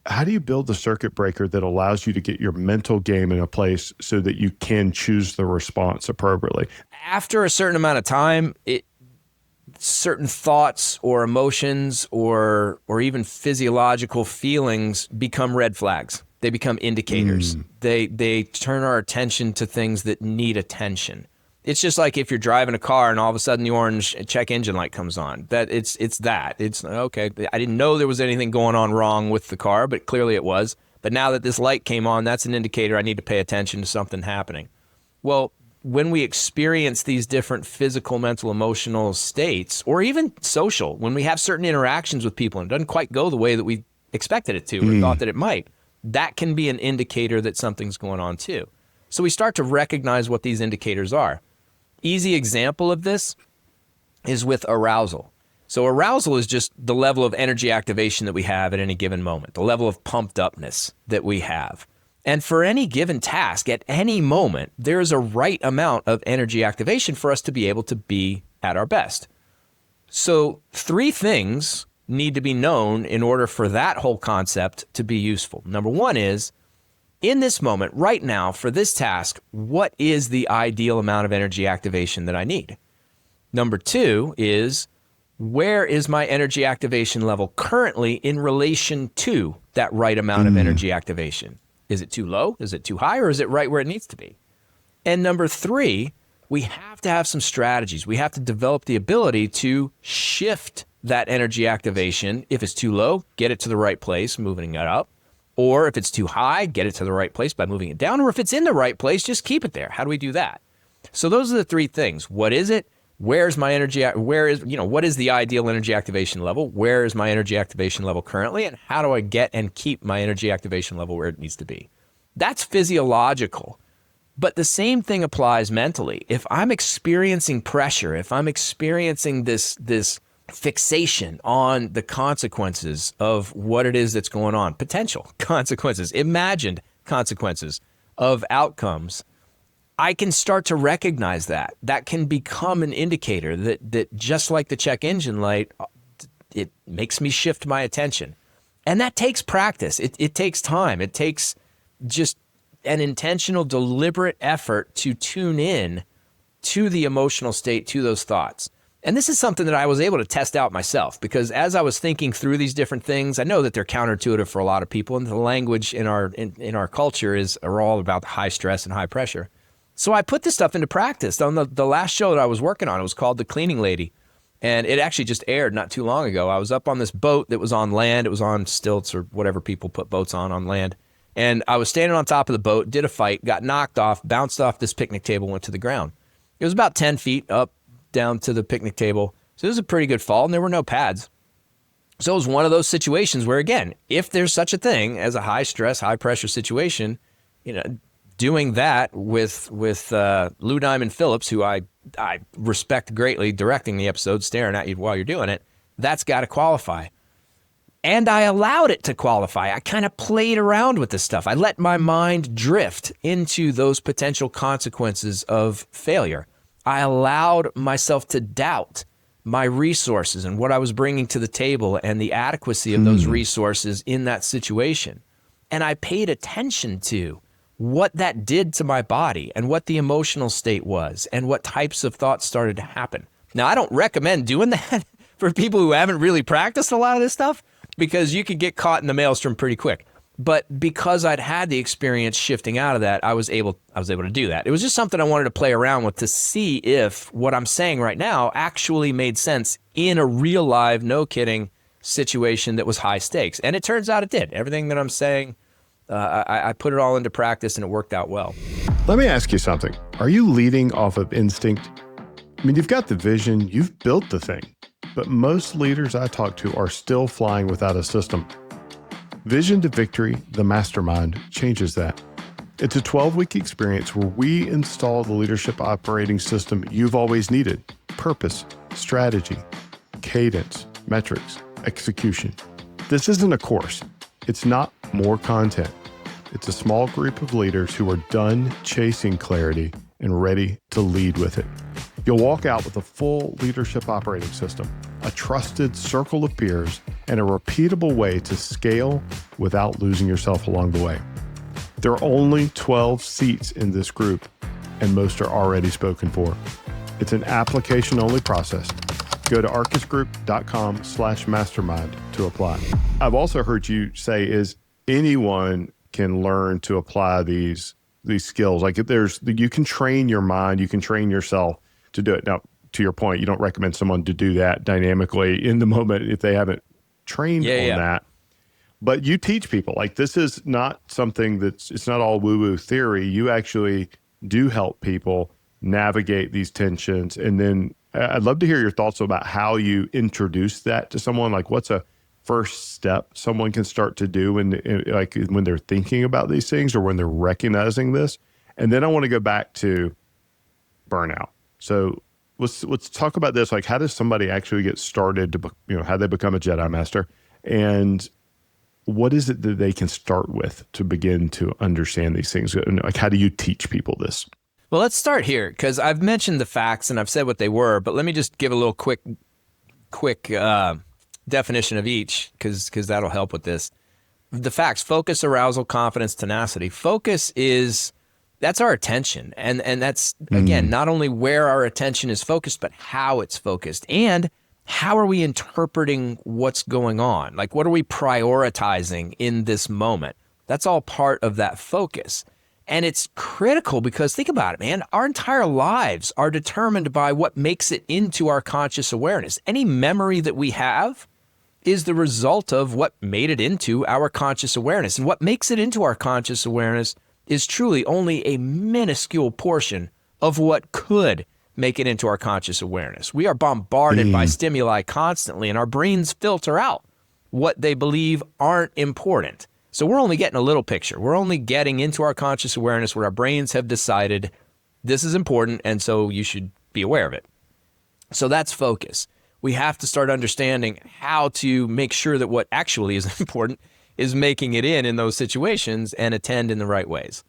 How do you build the circuit breaker that allows you to get your mental game in a place so that you can choose the response appropriately? After a certain amount of time, certain thoughts or emotions or even physiological feelings become red flags. They become indicators. They turn our attention to things that need attention. It's just like if you're driving a car and all of a sudden the orange check engine light comes on. It's okay. I didn't know there was anything going on wrong with the car, but clearly it was. But now that this light came on, that's an indicator I need to pay attention to something happening. Well, when we experience these different physical, mental, emotional states, or even social, when we have certain interactions with people and it doesn't quite go the way that we expected it to or thought that it might, that can be an indicator that something's going on too. So we start to recognize what these indicators are. Easy example of this is with arousal. So arousal is just the level of energy activation that we have at any given moment, the level of pumped upness that we have. And for any given task, at any moment, there is a right amount of energy activation for us to be able to be at our best. So 3 things need to be known in order for that whole concept to be useful. Number 1 is, in this moment, right now, for this task, what is the ideal amount of energy activation that I need? Number 2 is, where is my energy activation level currently in relation to that right amount of energy activation? Is it too low? Is it too high? Or is it right where it needs to be? And number 3, we have to have some strategies. We have to develop the ability to shift that energy activation. If it's too low, get it to the right place, moving it up. Or if it's too high, get it to the right place by moving it down. Or if it's in the right place, just keep it there. How do we do that? So those are the 3 things. What is it? Where's my energy? What is the ideal energy activation level? Where is my energy activation level currently? And how do I get and keep my energy activation level where it needs to be? That's physiological. But the same thing applies mentally. If I'm experiencing pressure, if I'm experiencing this fixation on the consequences of what it is that's going on, potential consequences, imagined consequences of outcomes, I can start to recognize that. That can become an indicator that just like the check engine light, it makes me shift my attention. And that takes practice. It takes time. It takes just an intentional, deliberate effort to tune in to the emotional state, to those thoughts. And this is something that I was able to test out myself, because as I was thinking through these different things, I know that they're counterintuitive for a lot of people, and the language in our culture are all about high stress and high pressure. So I put this stuff into practice. On the last show that I was working on, it was called The Cleaning Lady, and it actually just aired not too long ago. I was up on this boat that was on land. It was on stilts or whatever people put boats on land. And I was standing on top of the boat, did a fight, got knocked off, bounced off this picnic table, went to the ground. It was about 10 feet up, down to the picnic table. So it was a pretty good fall, and there were no pads. So it was one of those situations where, again, if there's such a thing as a high stress, high pressure situation, doing that with Lou Diamond Phillips, who I respect greatly, directing the episode, staring at you while you're doing it, that's got to qualify. And I allowed it to qualify. I kind of played around with this stuff. I let my mind drift into those potential consequences of failure. I allowed myself to doubt my resources and what I was bringing to the table and the adequacy of those resources in that situation. And I paid attention to what that did to my body and what the emotional state was and what types of thoughts started to happen. Now, I don't recommend doing that for people who haven't really practiced a lot of this stuff, because you could get caught in the maelstrom pretty quick. But because I'd had the experience shifting out of that, I was able to do that. It was just something I wanted to play around with to see if what I'm saying right now actually made sense in a real live, no kidding situation that was high stakes. And it turns out it did. Everything that I'm saying, I put it all into practice, and it worked out well. Let me ask you something. Are you leading off of instinct? I mean, you've got the vision, you've built the thing, but most leaders I talk to are still flying without a system. Vision to Victory, the mastermind, changes that. It's a 12-week experience where we install the leadership operating system you've always needed: purpose, strategy, cadence, metrics, execution. This isn't a course. It's not more content. It's a small group of leaders who are done chasing clarity and ready to lead with it. You'll walk out with a full leadership operating system, a trusted circle of peers, and a repeatable way to scale without losing yourself along the way. There are only 12 seats in this group, and most are already spoken for. It's an application-only process. Go to arcusgroup.com/mastermind to apply. I've also heard you say is anyone can learn to apply these skills. Like you can train your mind, you can train yourself to do it. Now, to your point, you don't recommend someone to do that dynamically in the moment if they haven't trained on that. But you teach people. Like, this is not something it's not all woo-woo theory. You actually do help people navigate these tensions. And then I'd love to hear your thoughts about how you introduce that to someone. Like, what's a first step someone can start to do when they're thinking about these things or when they're recognizing this? And then I want to go back to burnout. So let's talk about this. Like, how does somebody actually get started to, how they become a Jedi Master, and what is it that they can start with to begin to understand these things? Like, how do you teach people this? Well, let's start here, because I've mentioned the facts and I've said what they were, but let me just give a little quick definition of each, because that'll help with this. The facts: focus, arousal, confidence, tenacity. Focus that's our attention. And that's, again, not only where our attention is focused, but how it's focused. And how are we interpreting what's going on? Like, what are we prioritizing in this moment? That's all part of that focus. And it's critical because, think about it, man, our entire lives are determined by what makes it into our conscious awareness. Any memory that we have is the result of what made it into our conscious awareness. And what makes it into our conscious awareness is truly only a minuscule portion of what could make it into our conscious awareness. We are bombarded by stimuli constantly, and our brains filter out what they believe aren't important. So we're only getting a little picture. We're only getting into our conscious awareness what our brains have decided this is important, and so you should be aware of it. So that's focus. We have to start understanding how to make sure that what actually is important is making it in those situations and attend in the right ways.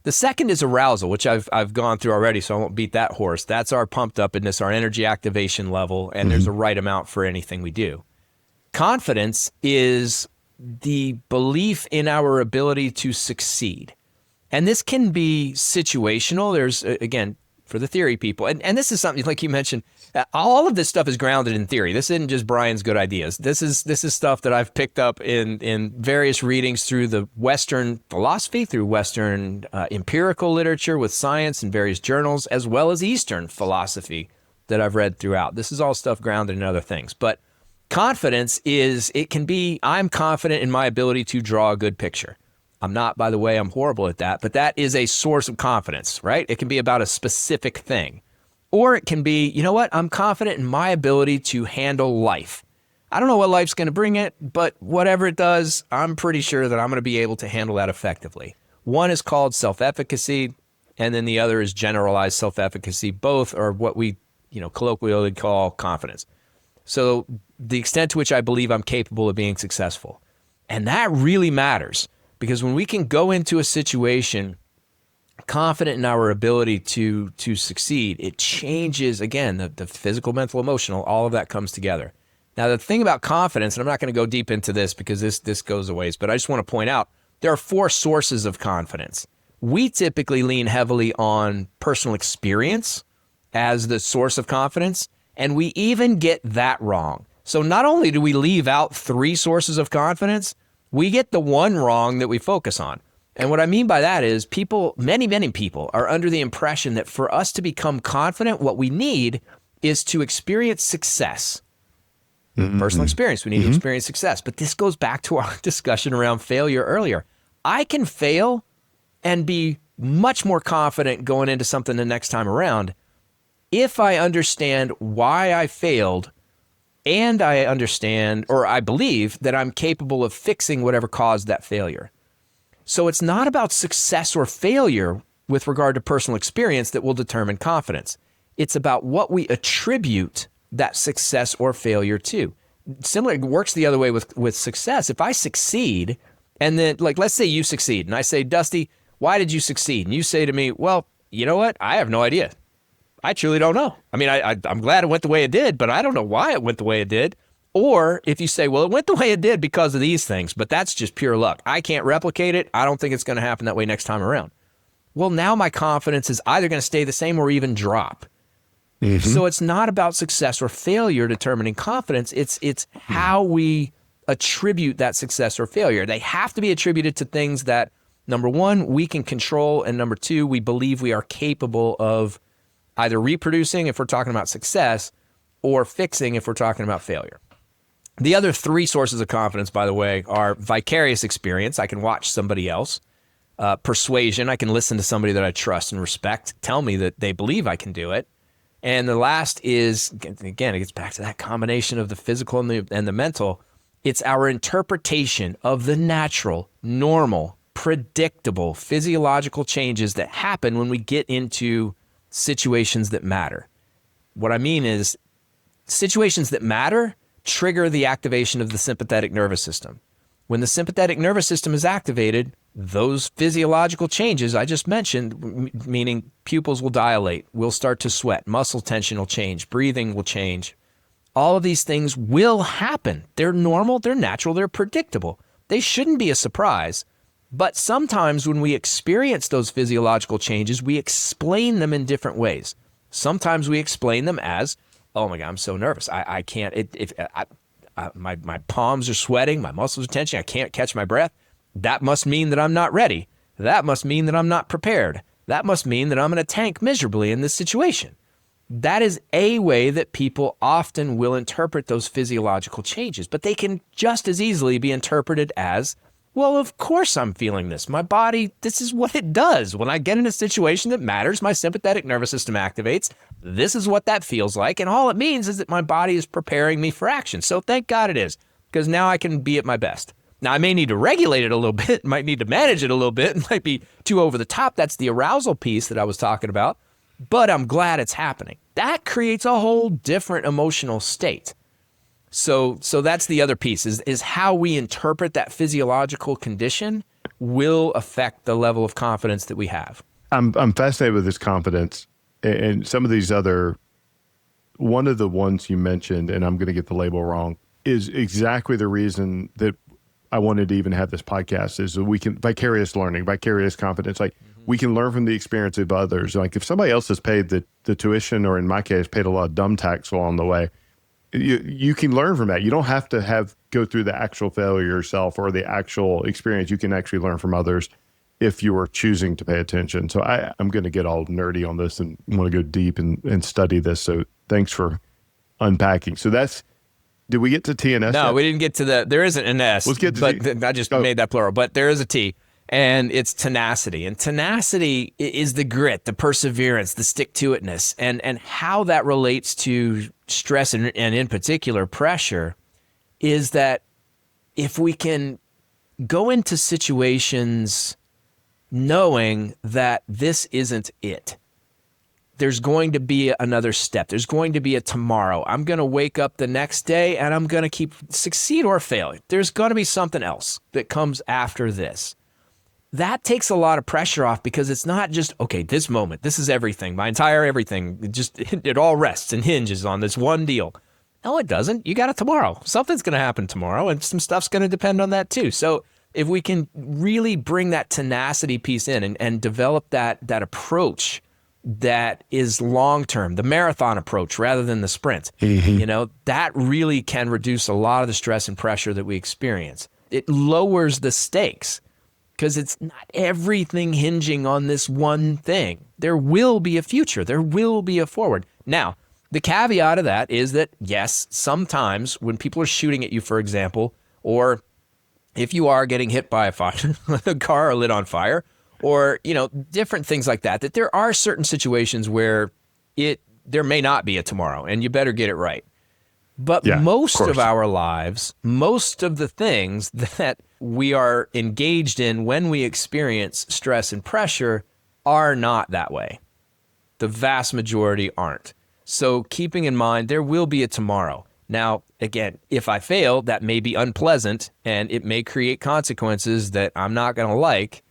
The second is arousal, which I've gone through already, so I won't beat that horse. That's our pumped upness, our energy activation level, and there's a right amount for anything we do. Confidence is the belief in our ability to succeed. And this can be situational. There's, again, for the theory people, and this is something like you mentioned, all of this stuff is grounded in theory. This isn't just Brian's good ideas. This is stuff that I've picked up in various readings through the Western philosophy, through Western empirical literature with science and various journals, as well as Eastern philosophy that I've read throughout. This is all stuff grounded in other things. But confidence it can be, I'm confident in my ability to draw a good picture. I'm not, by the way, I'm horrible at that, but that is a source of confidence, right? It can be about a specific thing. Or it can be, you know what? I'm confident in my ability to handle life. I don't know what life's going to bring it, but whatever it does, I'm pretty sure that I'm going to be able to handle that effectively. One is called self-efficacy, and then the other is generalized self-efficacy. Both are what we, colloquially call confidence. So the extent to which I believe I'm capable of being successful. And that really matters. Because when we can go into a situation confident in our ability to succeed, it changes, again, the physical, mental, emotional, all of that comes together. Now, the thing about confidence, and I'm not going to go deep into this because this goes a ways, but I just want to point out, there are 4 sources of confidence. We typically lean heavily on personal experience as the source of confidence, and we even get that wrong. So not only do we leave out 3 sources of confidence, we get the one wrong that we focus on. And what I mean by that is many people are under the impression that for us to become confident, what we need is to experience success. Personal experience, we need to experience success. But this goes back to our discussion around failure earlier. I can fail and be much more confident going into something the next time around if I understand why I failed, and I understand, or I believe, that I'm capable of fixing whatever caused that failure. So it's not about success or failure with regard to personal experience that will determine confidence. It's about what we attribute that success or failure to. Similar, it works the other way with success. If I succeed, and then, let's say you succeed, and I say, Dusty, why did you succeed? And you say to me, well, you know what? I have no idea. I truly don't know. I mean, I'm glad it went the way it did, but I don't know why it went the way it did. Or if you say, well, it went the way it did because of these things, but that's just pure luck. I can't replicate it. I don't think it's going to happen that way next time around. Well, now my confidence is either going to stay the same or even drop. So it's not about success or failure determining confidence. It's how we attribute that success or failure. They have to be attributed to things that, number one, we can control, and number two, we believe we are capable of either reproducing if we're talking about success or fixing if we're talking about failure. The other 3 sources of confidence, by the way, are vicarious experience. I can watch somebody else. Persuasion. I can listen to somebody that I trust and respect tell me that they believe I can do it. And the last is, again, it gets back to that combination of the physical and the mental. It's our interpretation of the natural, normal, predictable physiological changes that happen when we get into situations that matter. What I mean is situations that matter trigger the activation of the sympathetic nervous system. When the sympathetic nervous system is activated, those physiological changes I just mentioned, meaning pupils will dilate, we'll start to sweat, muscle tension will change, breathing will change. All of these things will happen. They're normal, they're natural, they're predictable. They shouldn't be a surprise. But sometimes when we experience those physiological changes, we explain them in different ways. Sometimes we explain them as, oh my God, I'm so nervous. I can't, my palms are sweating, my muscles are tension, I can't catch my breath. That must mean that I'm not ready. That must mean that I'm not prepared. That must mean that I'm going to tank miserably in this situation. That is a way that people often will interpret those physiological changes, but they can just as easily be interpreted as, Well, of course I'm feeling this. My body, this is what it does. When I get in a situation that matters, my sympathetic nervous system activates. This is what that feels like. And all it means is that my body is preparing me for action. So thank God it is, because now I can be at my best. Now, I may need to regulate it a little bit, might need to manage it a little bit, it might be too over the top. That's the arousal piece that I was talking about. But I'm glad it's happening. That creates a whole different emotional state. So that's the other piece is how we interpret that physiological condition will affect the level of confidence that we have. I'm fascinated with this confidence and some of these other, one of the ones you mentioned, and I'm going to get the label wrong, is exactly the reason that I wanted to even have this podcast is that we can vicarious learning, vicarious confidence. Like we can learn from the experience of others. Like if somebody else has paid the tuition, or in my case, paid a lot of dumb tax along the way, you can learn from that. You don't have to go through the actual failure yourself or the actual experience. You can actually learn from others if you are choosing to pay attention. So I'm going to get all nerdy on this and want to go deep and study this. So thanks for unpacking. So did we get to T and S? No, yet? we didn't get to there isn't an S. Let's get to T. I just made that plural, but there is a T. And it's tenacity. And tenacity is the grit, the perseverance, the stick-to-itness, and how that relates to stress and in particular pressure is that if we can go into situations knowing that this isn't it, there's going to be another step. There's going to be a tomorrow. I'm going to wake up the next day and I'm going to succeed or fail. There's going to be something else that comes after this. That takes a lot of pressure off because it's not just, okay, this moment, this is everything, my entire everything, it all rests and hinges on this one deal. No, it doesn't. You got it tomorrow. Something's going to happen tomorrow and some stuff's going to depend on that too. So if we can really bring that tenacity piece in and develop that approach that is long-term, the marathon approach rather than the sprint, that really can reduce a lot of the stress and pressure that we experience. It lowers the stakes. Because it's not everything hinging on this one thing. There will be a future. There will be a forward. Now, the caveat of that is that, yes, sometimes when people are shooting at you, for example, or if you are getting hit by a car or lit on fire, or, different things like that there are certain situations where there may not be a tomorrow, and you better get it right. But most of our lives, most of the things that we are engaged in when we experience stress and pressure are not that way. The vast majority aren't. So keeping in mind, there will be a tomorrow. Now, again, if I fail, that may be unpleasant and it may create consequences that I'm not going to like,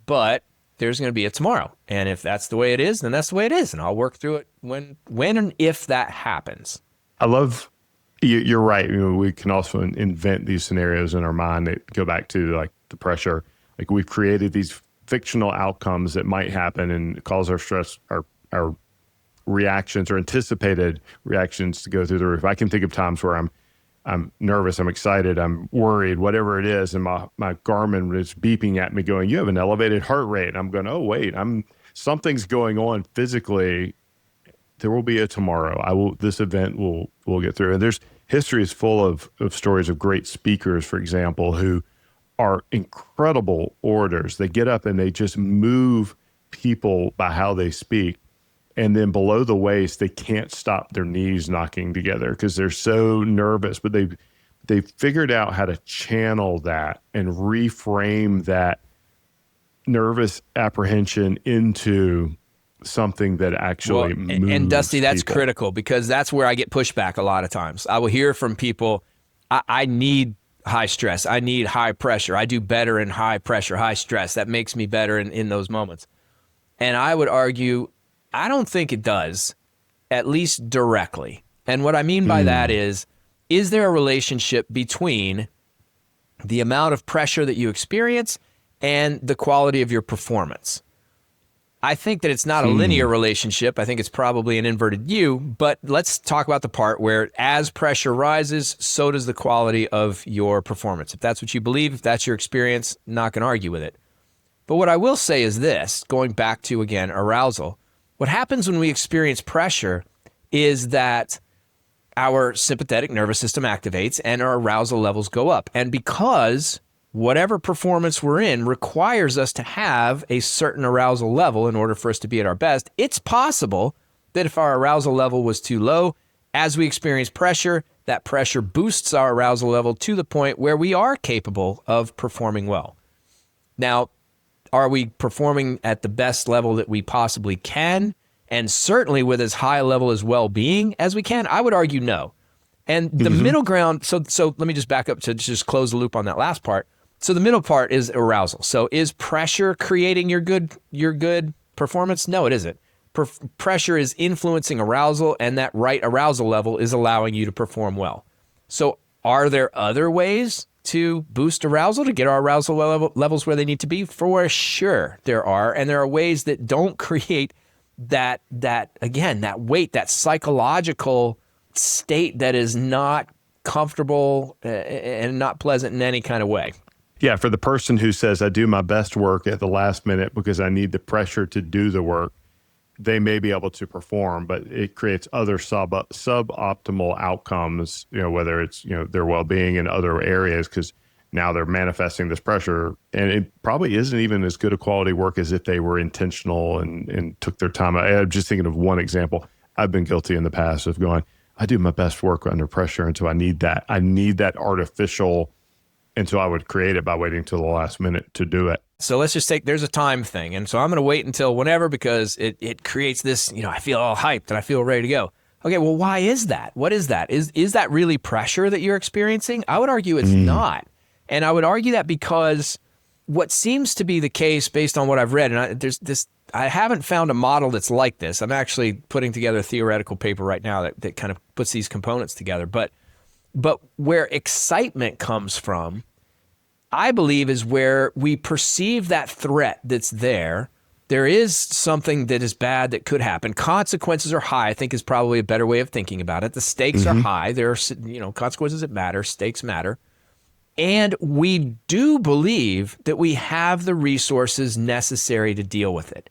but there's going to be a tomorrow. And if that's the way it is, then that's the way it is. And I'll work through it when and if that happens. I love... You're right. We can also invent these scenarios in our mind that go back to like the pressure. Like we've created these fictional outcomes that might happen and cause our stress, our reactions or anticipated reactions to go through the roof. I can think of times where I'm nervous, I'm excited, I'm worried, whatever it is, and my Garmin is beeping at me, going, "You have an elevated heart rate." And I'm going, "Oh wait, something's going on physically." There will be a tomorrow. This event will get through. And history is full of stories of great speakers, for example, who are incredible orators. They get up and they just move people by how they speak. And then below the waist, they can't stop their knees knocking together because they're so nervous. But they've figured out how to channel that and reframe that nervous apprehension into something that actually moves and Dusty, that's people. critical because that's where I get pushback a lot of times. I will hear from people, I need high stress. I need high pressure. I do better in high pressure, high stress. That makes me better in those moments. And I would argue, I don't think it does, at least directly. And what I mean by that is there a relationship between the amount of pressure that you experience and the quality of your performance? I think that it's not a linear relationship. I think it's probably an inverted U, but let's talk about the part where as pressure rises, so does the quality of your performance. If that's what you believe, if that's your experience, not going to argue with it. But what I will say is this, going back to, again, arousal, what happens when we experience pressure is that our sympathetic nervous system activates and our arousal levels go up. And because whatever performance we're in requires us to have a certain arousal level in order for us to be at our best. It's possible that if our arousal level was too low, as we experience pressure, that pressure boosts our arousal level to the point where we are capable of performing well. Now, are we performing at the best level that we possibly can, and certainly with as high a level as well-being as we can? I would argue no. And the middle ground, so let me just back up to just close the loop on that last part. So the middle part is arousal. So is pressure creating your good performance? No, it isn't. Pressure is influencing arousal, and that right arousal level is allowing you to perform well. So are there other ways to boost arousal, to get our arousal levels where they need to be? For sure there are, and there are ways that don't create that weight, that psychological state that is not comfortable and not pleasant in any kind of way. Yeah, for the person who says, I do my best work at the last minute because I need the pressure to do the work, they may be able to perform, but it creates other suboptimal outcomes, whether it's, their well-being in other areas, because now they're manifesting this pressure, and it probably isn't even as good a quality work as if they were intentional and took their time. I'm just thinking of one example. I've been guilty in the past of going, I do my best work under pressure until I need that artificial, and so I would create it by waiting till the last minute to do it. So let's just there's a time thing. And so I'm going to wait until whenever, because it creates this, I feel all hyped and I feel ready to go. Okay, well, why is that? What is that? Is that really pressure that you're experiencing? I would argue it's not. And I would argue that because what seems to be the case based on what I've read, and I haven't found a model that's like this. I'm actually putting together a theoretical paper right now that kind of puts these components together. But where excitement comes from, I believe, is where we perceive that threat that's there. There is something that is bad that could happen. Consequences are high, I think, is probably a better way of thinking about it. The stakes are high. There are, consequences that matter. Stakes matter. And we do believe that we have the resources necessary to deal with it.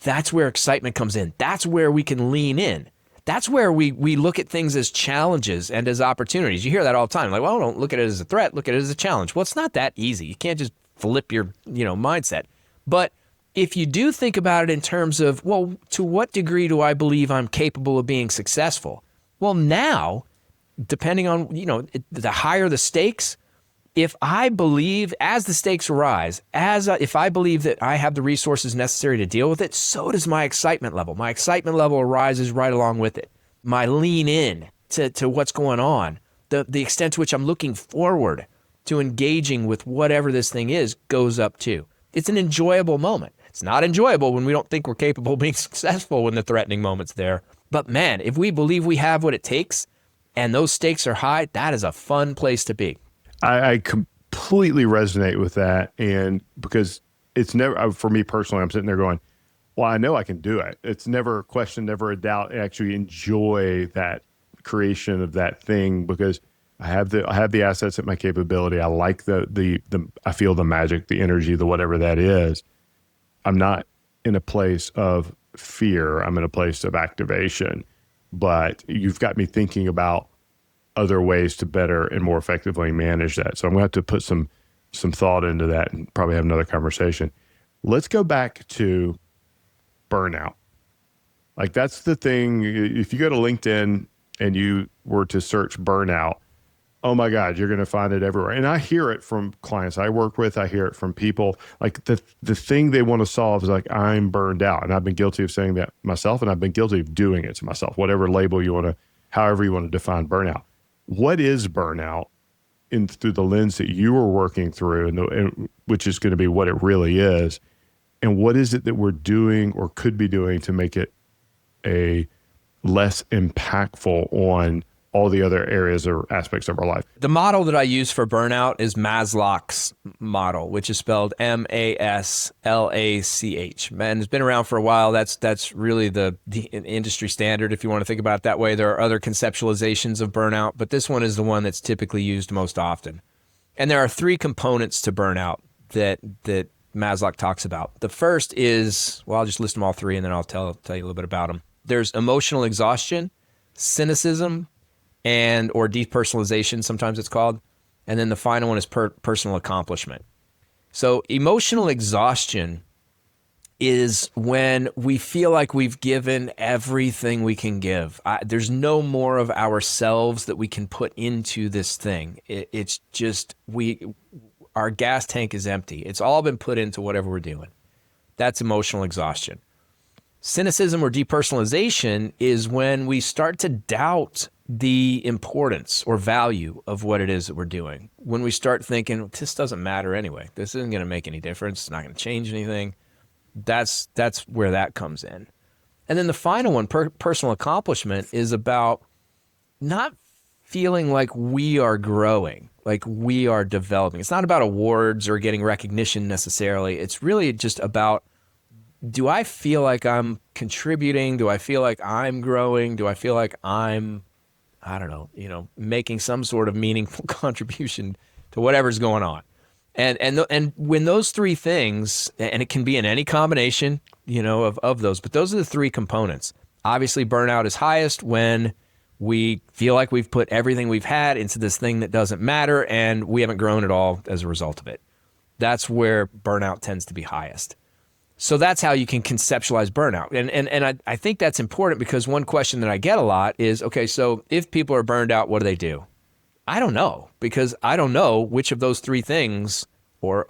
That's where excitement comes in. That's where we can lean in. That's where we look at things as challenges and as opportunities. You hear that all the time. Like, well, don't look at it as a threat. Look at it as a challenge. Well, it's not that easy. You can't just flip your, mindset. But if you do think about it in terms of, well, to what degree do I believe I'm capable of being successful? Well, now, depending on, the higher the stakes, if I believe, as the stakes rise, if I believe that I have the resources necessary to deal with it, so does my excitement level. My excitement level rises right along with it. My lean in to what's going on, the extent to which I'm looking forward to engaging with whatever this thing is, goes up too. It's an enjoyable moment. It's not enjoyable when we don't think we're capable of being successful when the threatening moment's there. But man, if we believe we have what it takes and those stakes are high, that is a fun place to be. I completely resonate with that. And because it's never, for me personally, I'm sitting there going, well, I know I can do it. It's never a question, never a doubt. I actually enjoy that creation of that thing because I have the assets at my capability. I like I feel the magic, the energy, the whatever that is. I'm not in a place of fear. I'm in a place of activation. But you've got me thinking about other ways to better and more effectively manage that. So I'm going to have to put some thought into that and probably have another conversation. Let's go back to burnout. Like, that's the thing. If you go to LinkedIn and you were to search burnout, oh my God, you're going to find it everywhere. And I hear it from clients I work with. I hear it from people. Like, the thing they want to solve is like, I'm burned out. And I've been guilty of saying that myself, and I've been guilty of doing it to myself, whatever label you want to, however you want to define burnout. What is burnout through the lens that you are working through, and which is going to be what it really is? And what is it that we're doing or could be doing to make it a less impactful on all the other areas or aspects of our life? The model that I use for burnout is Maslach's model, which is spelled Maslach. And it's been around for a while. That's really the industry standard, if you want to think about it that way. There are other conceptualizations of burnout, but this one is the one that's typically used most often. And there are three components to burnout that Maslach talks about. The first is, well, I'll just list them all three, and then I'll tell you a little bit about them. There's emotional exhaustion, cynicism, or depersonalization, sometimes it's called, And then the final one is personal accomplishment. So emotional exhaustion is when we feel like we've given everything we can give. There's no more of ourselves that we can put into this thing. It's just our gas tank is empty. It's all been put into whatever we're doing. That's emotional exhaustion. Cynicism or depersonalization is when we start to doubt the importance or value of what it is that we're doing. When we start thinking, this doesn't matter anyway. This isn't going to make any difference. It's not going to change anything. That's where that comes in. And then the final one, personal accomplishment, is about not feeling like we are growing, like we are developing. It's not about awards or getting recognition necessarily. It's really just about, do I feel like I'm contributing? Do I feel like I'm growing? Do I feel like I'm, I don't know, making some sort of meaningful contribution to whatever's going on? And when those three things, and it can be in any combination, of those, but those are the three components. Obviously, burnout is highest when we feel like we've put everything we've had into this thing that doesn't matter, and we haven't grown at all as a result of it. That's where burnout tends to be highest. So that's how you can conceptualize burnout. And I think that's important, because one question that I get a lot is, okay, so if people are burned out, what do they do? I don't know, because I don't know which of those three things, or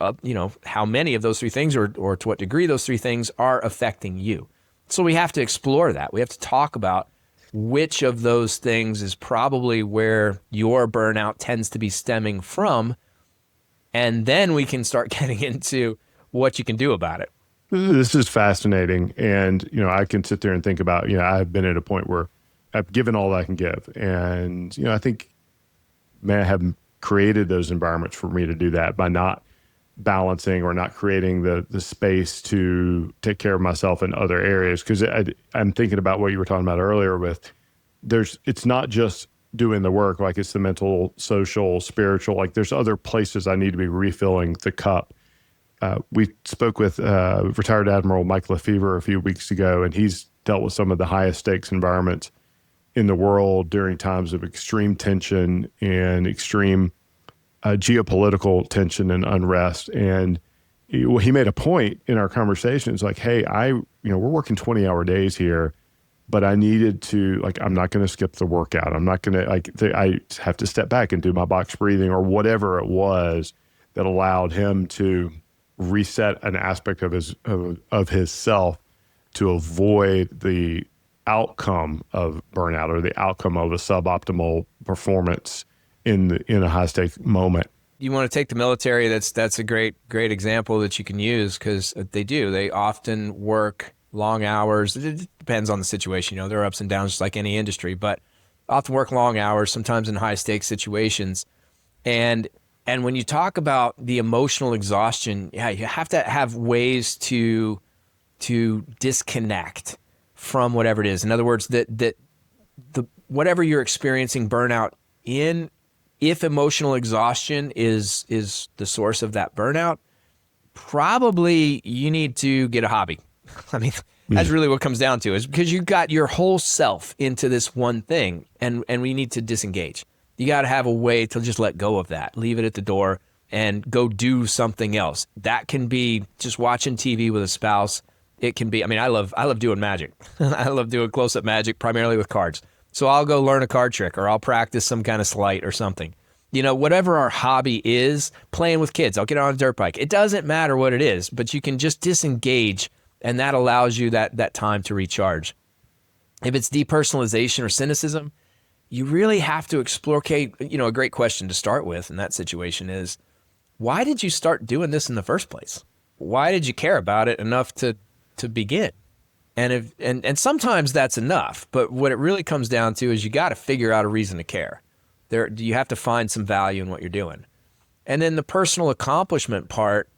how many of those three things, or to what degree those three things are affecting you. So we have to explore that. We have to talk about which of those things is probably where your burnout tends to be stemming from, and then we can start getting into what you can do about it. This is fascinating. And, I can sit there and think about, I've been at a point where I've given all I can give. And, I think may have created those environments for me to do that by not balancing or not creating the space to take care of myself in other areas. Because I'm thinking about what you were talking about earlier with it's not just doing the work, like it's the mental, social, spiritual, like there's other places I need to be refilling the cup. We spoke with retired Admiral Mike Lefevre a few weeks ago, and he's dealt with some of the highest stakes environments in the world during times of extreme tension and extreme geopolitical tension and unrest. And he made a point in our conversations like, hey, we're working 20-hour days here, but I needed to, I'm not going to skip the workout. I'm not going to, I have to step back and do my box breathing or whatever it was that allowed him to reset an aspect of his self to avoid the outcome of burnout or the outcome of a suboptimal performance in a high stake moment. You want to take the military, that's a great example that you can use, because they often work long hours. It depends on the situation. There are ups and downs just like any industry, but often work long hours, sometimes in high stakes situations. And when you talk about the emotional exhaustion, you have to have ways to disconnect from whatever it is. In other words, that whatever you're experiencing burnout in, if emotional exhaustion is the source of that burnout, probably you need to get a hobby. I mean, that's really what it comes down to, is because you got your whole self into this one thing, and we need to disengage. You got to have a way to just let go of that, leave it at the door, and go do something else. That can be just watching TV with a spouse. It can be, I love doing magic. I love doing close-up magic, primarily with cards. So I'll go learn a card trick, or I'll practice some kind of sleight or something. Whatever our hobby is, playing with kids, I'll get on a dirt bike. It doesn't matter what it is, but you can just disengage, and that allows you that time to recharge. If it's depersonalization or cynicism, you really have to explore, a great question to start with in that situation is, why did you start doing this in the first place? Why did you care about it enough to begin? And sometimes that's enough, but what it really comes down to is you got to figure out a reason to care. You have to find some value in what you're doing. And then the personal accomplishment part,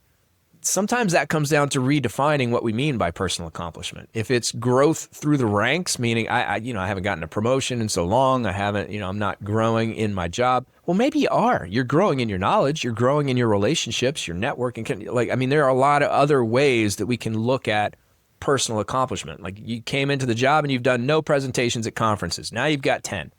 sometimes that comes down to redefining what we mean by personal accomplishment. If it's growth through the ranks, meaning I haven't gotten a promotion in so long, I'm not growing in my job. Well, maybe you are. You're growing in your knowledge. You're growing in your relationships, your networking. There are a lot of other ways that we can look at personal accomplishment. Like, you came into the job and you've done no presentations at conferences. Now you've got 10.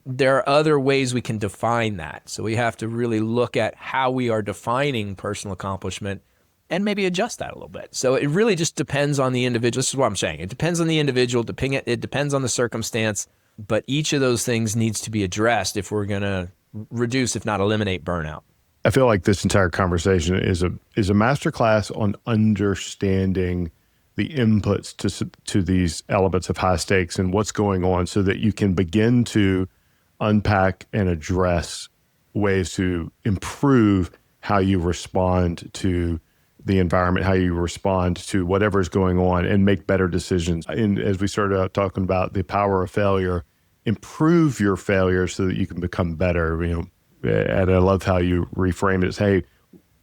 there are other ways we can define that. So we have to really look at how we are defining personal accomplishment and maybe adjust that a little bit. So it really just depends on the individual. This is what I'm saying. It depends on the individual. It depends on the circumstance. But each of those things needs to be addressed if we're going to reduce, if not eliminate, burnout. I feel like this entire conversation is a masterclass on understanding the inputs to these elements of high stakes and what's going on, so that you can begin to unpack and address ways to improve how you respond to the environment, how you respond to whatever is going on, and make better decisions. And as we started out talking about the power of failure, improve your failure so that you can become better. And I love how you reframe it as, hey,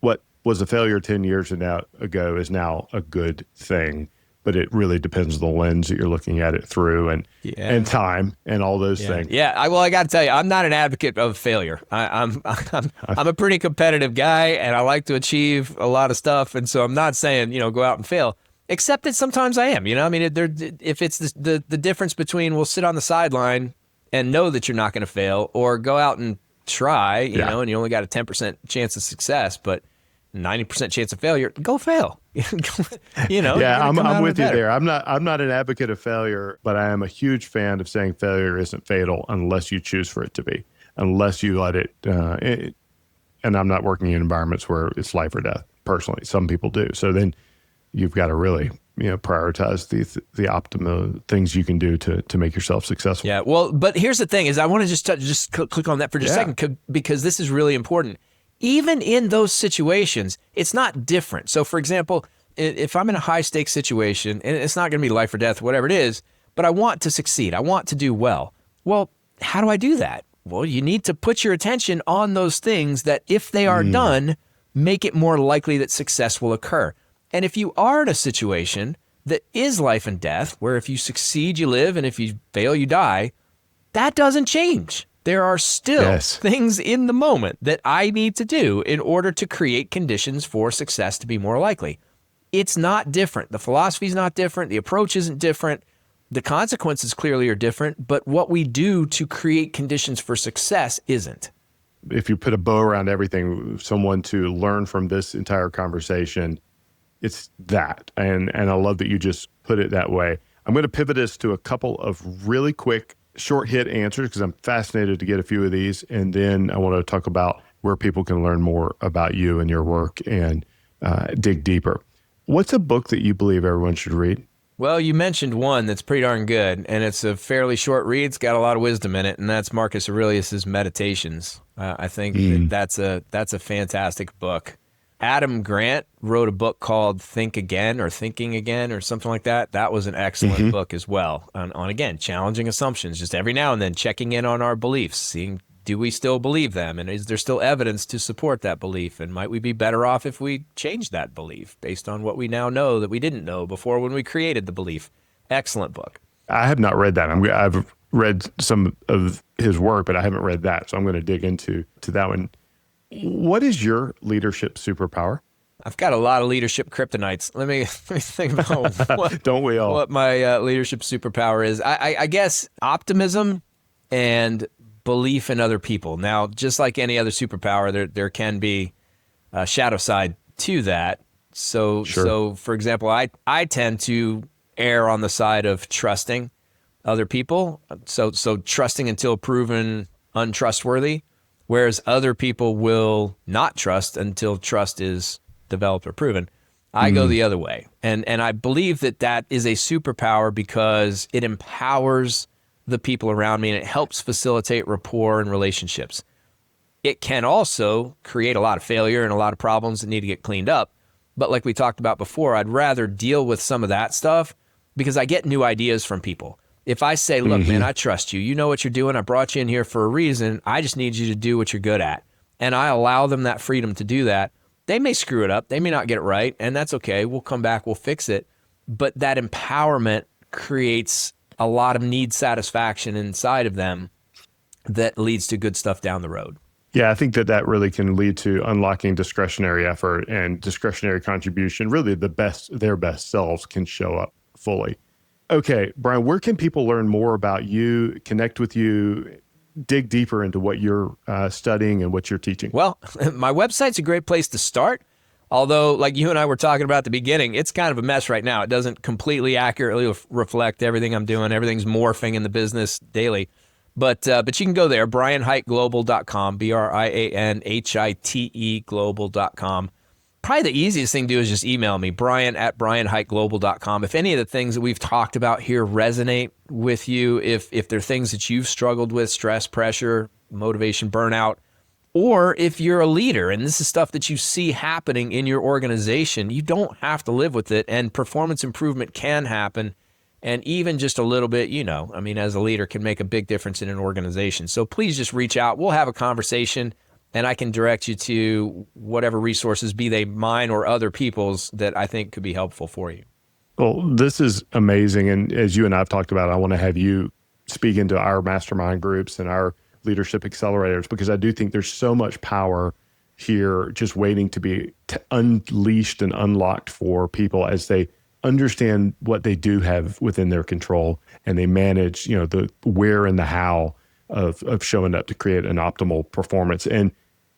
what was a failure 10 years ago is now a good thing. But it really depends on the lens that you're looking at it through, and time and all those things. Yeah. I got to tell you, I'm not an advocate of failure. I'm a pretty competitive guy, and I like to achieve a lot of stuff. And so I'm not saying, go out and fail, except that sometimes I am, I mean, if it's the difference between we'll sit on the sideline and know that you're not going to fail, or go out and try, you know, and you only got a 10% chance of success, but 90% chance of failure, go fail. Yeah, I'm with you there. I'm not an advocate of failure, but I am a huge fan of saying failure isn't fatal unless you choose for it to be, unless you let it. And I'm not working in environments where it's life or death. Personally, some people do. So then you've got to really, prioritize the optimal things you can do to make yourself successful. Yeah. Well, but here's the thing: is I want to just click on that for just a second, because this is really important. Even in those situations, it's not different. So, for example, if I'm in a high-stakes situation, and it's not going to be life or death, whatever it is, but I want to succeed, I want to do well. Well, how do I do that? Well, you need to put your attention on those things that, if they are done, make it more likely that success will occur. And if you are in a situation that is life and death, where if you succeed, you live, and if you fail, you die, that doesn't change. There are still things in the moment that I need to do in order to create conditions for success to be more likely. It's not different. The philosophy is not different. The approach isn't different. The consequences clearly are different, but what we do to create conditions for success isn't. If you put a bow around everything, someone to learn from this entire conversation, it's that. And I love that you just put it that way. I'm going to pivot us to a couple of really quick short hit answers, because I'm fascinated to get a few of these. And then I want to talk about where people can learn more about you and your work and dig deeper. What's a book that you believe everyone should read? Well, you mentioned one that's pretty darn good, and it's a fairly short read. It's got a lot of wisdom in it, and that's Marcus Aurelius's Meditations. I think that's a fantastic book. Adam Grant wrote a book called Think Again, or Thinking Again, or something like that. That was an excellent book as well, on again, challenging assumptions, just every now and then checking in on our beliefs, seeing, do we still believe them? And is there still evidence to support that belief? And might we be better off if we change that belief based on what we now know that we didn't know before when we created the belief? Excellent book. I have not read that. I've read some of his work, but I haven't read that. So I'm going to dig into that one. What is your leadership superpower? I've got a lot of leadership kryptonites. Let me think about what, Don't we all? What my leadership superpower is. I guess optimism and belief in other people. Now, just like any other superpower, there can be a shadow side to that. So, for example, I tend to err on the side of trusting other people. So trusting until proven untrustworthy. Whereas other people will not trust until trust is developed or proven. I go the other way. And I believe that is a superpower because it empowers the people around me and it helps facilitate rapport and relationships. It can also create a lot of failure and a lot of problems that need to get cleaned up. But like we talked about before, I'd rather deal with some of that stuff because I get new ideas from people. If I say, look, man, I trust you. You know what you're doing. I brought you in here for a reason. I just need you to do what you're good at. And I allow them that freedom to do that. They may screw it up. They may not get it right. And that's okay. We'll come back. We'll fix it. But that empowerment creates a lot of need satisfaction inside of them that leads to good stuff down the road. Yeah, I think that really can lead to unlocking discretionary effort and discretionary contribution. Really, their best selves can show up fully. Okay, Brian, where can people learn more about you, connect with you, dig deeper into what you're studying and what you're teaching? Well, my website's a great place to start. Although, like you and I were talking about at the beginning, it's kind of a mess right now. It doesn't completely accurately reflect everything I'm doing. Everything's morphing in the business daily. But you can go there, brianhiteglobal.com, BrianHite global.com. Probably the easiest thing to do is just email me, brian@brianhiteglobal.com. If any of the things that we've talked about here resonate with you, if they're things that you've struggled with, stress, pressure, motivation, burnout, or if you're a leader and this is stuff that you see happening in your organization, you don't have to live with it, and performance improvement can happen. And even just a little bit, as a leader can make a big difference in an organization. So please just reach out. We'll have a conversation and I can direct you to whatever resources, be they mine or other people's, that I think could be helpful for you. Well, this is amazing. And as you and I have talked about, I want to have you speak into our mastermind groups and our leadership accelerators, because I do think there's so much power here just waiting to be unleashed and unlocked for people as they understand what they do have within their control and they manage, the where and the how of showing up to create an optimal performance and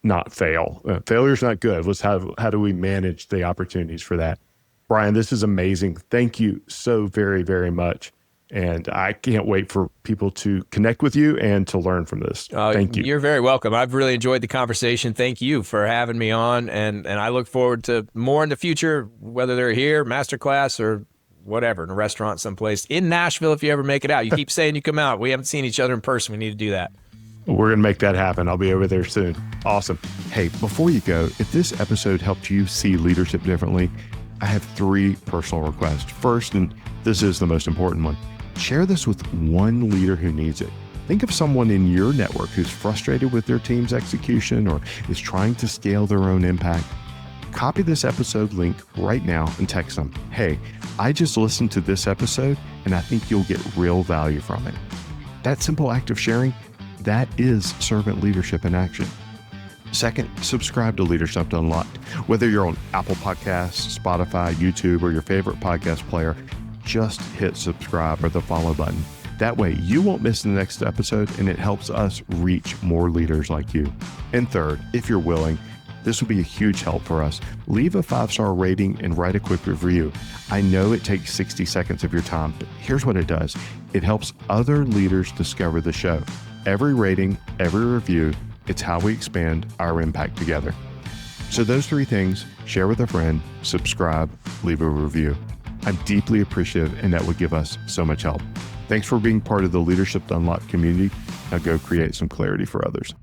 not fail. Failure is not good. How do we manage the opportunities for that? Brian, this is amazing. Thank you so very, very much. And I can't wait for people to connect with you and to learn from this. Thank you. You're very welcome. I've really enjoyed the conversation. Thank you for having me on. And I look forward to more in the future, whether they're here, masterclass, or whatever, in a restaurant someplace. In Nashville, if you ever make it out. You keep saying you come out. We haven't seen each other in person. We need to do that. We're going to make that happen. I'll be over there soon. Awesome. Hey, before you go, if this episode helped you see leadership differently, I have 3 personal requests. First, and this is the most important one, share this with one leader who needs it. Think of someone in your network who's frustrated with their team's execution or is trying to scale their own impact. Copy this episode link right now and text them, "Hey, I just listened to this episode and I think you'll get real value from it." That simple act of sharing, that is servant leadership in action. Second, subscribe to Leadership Unlocked. Whether you're on Apple Podcasts, Spotify, YouTube, or your favorite podcast player, just hit subscribe or the follow button. That way you won't miss the next episode and it helps us reach more leaders like you. And third, if you're willing, this would be a huge help for us. Leave a 5-star rating and write a quick review. I know it takes 60 seconds of your time, but here's what it does. It helps other leaders discover the show. Every rating, every review, it's how we expand our impact together. So those 3 things: share with a friend, subscribe, leave a review. I'm deeply appreciative, and that would give us so much help. Thanks for being part of the Leadership Unlocked community. Now go create some clarity for others.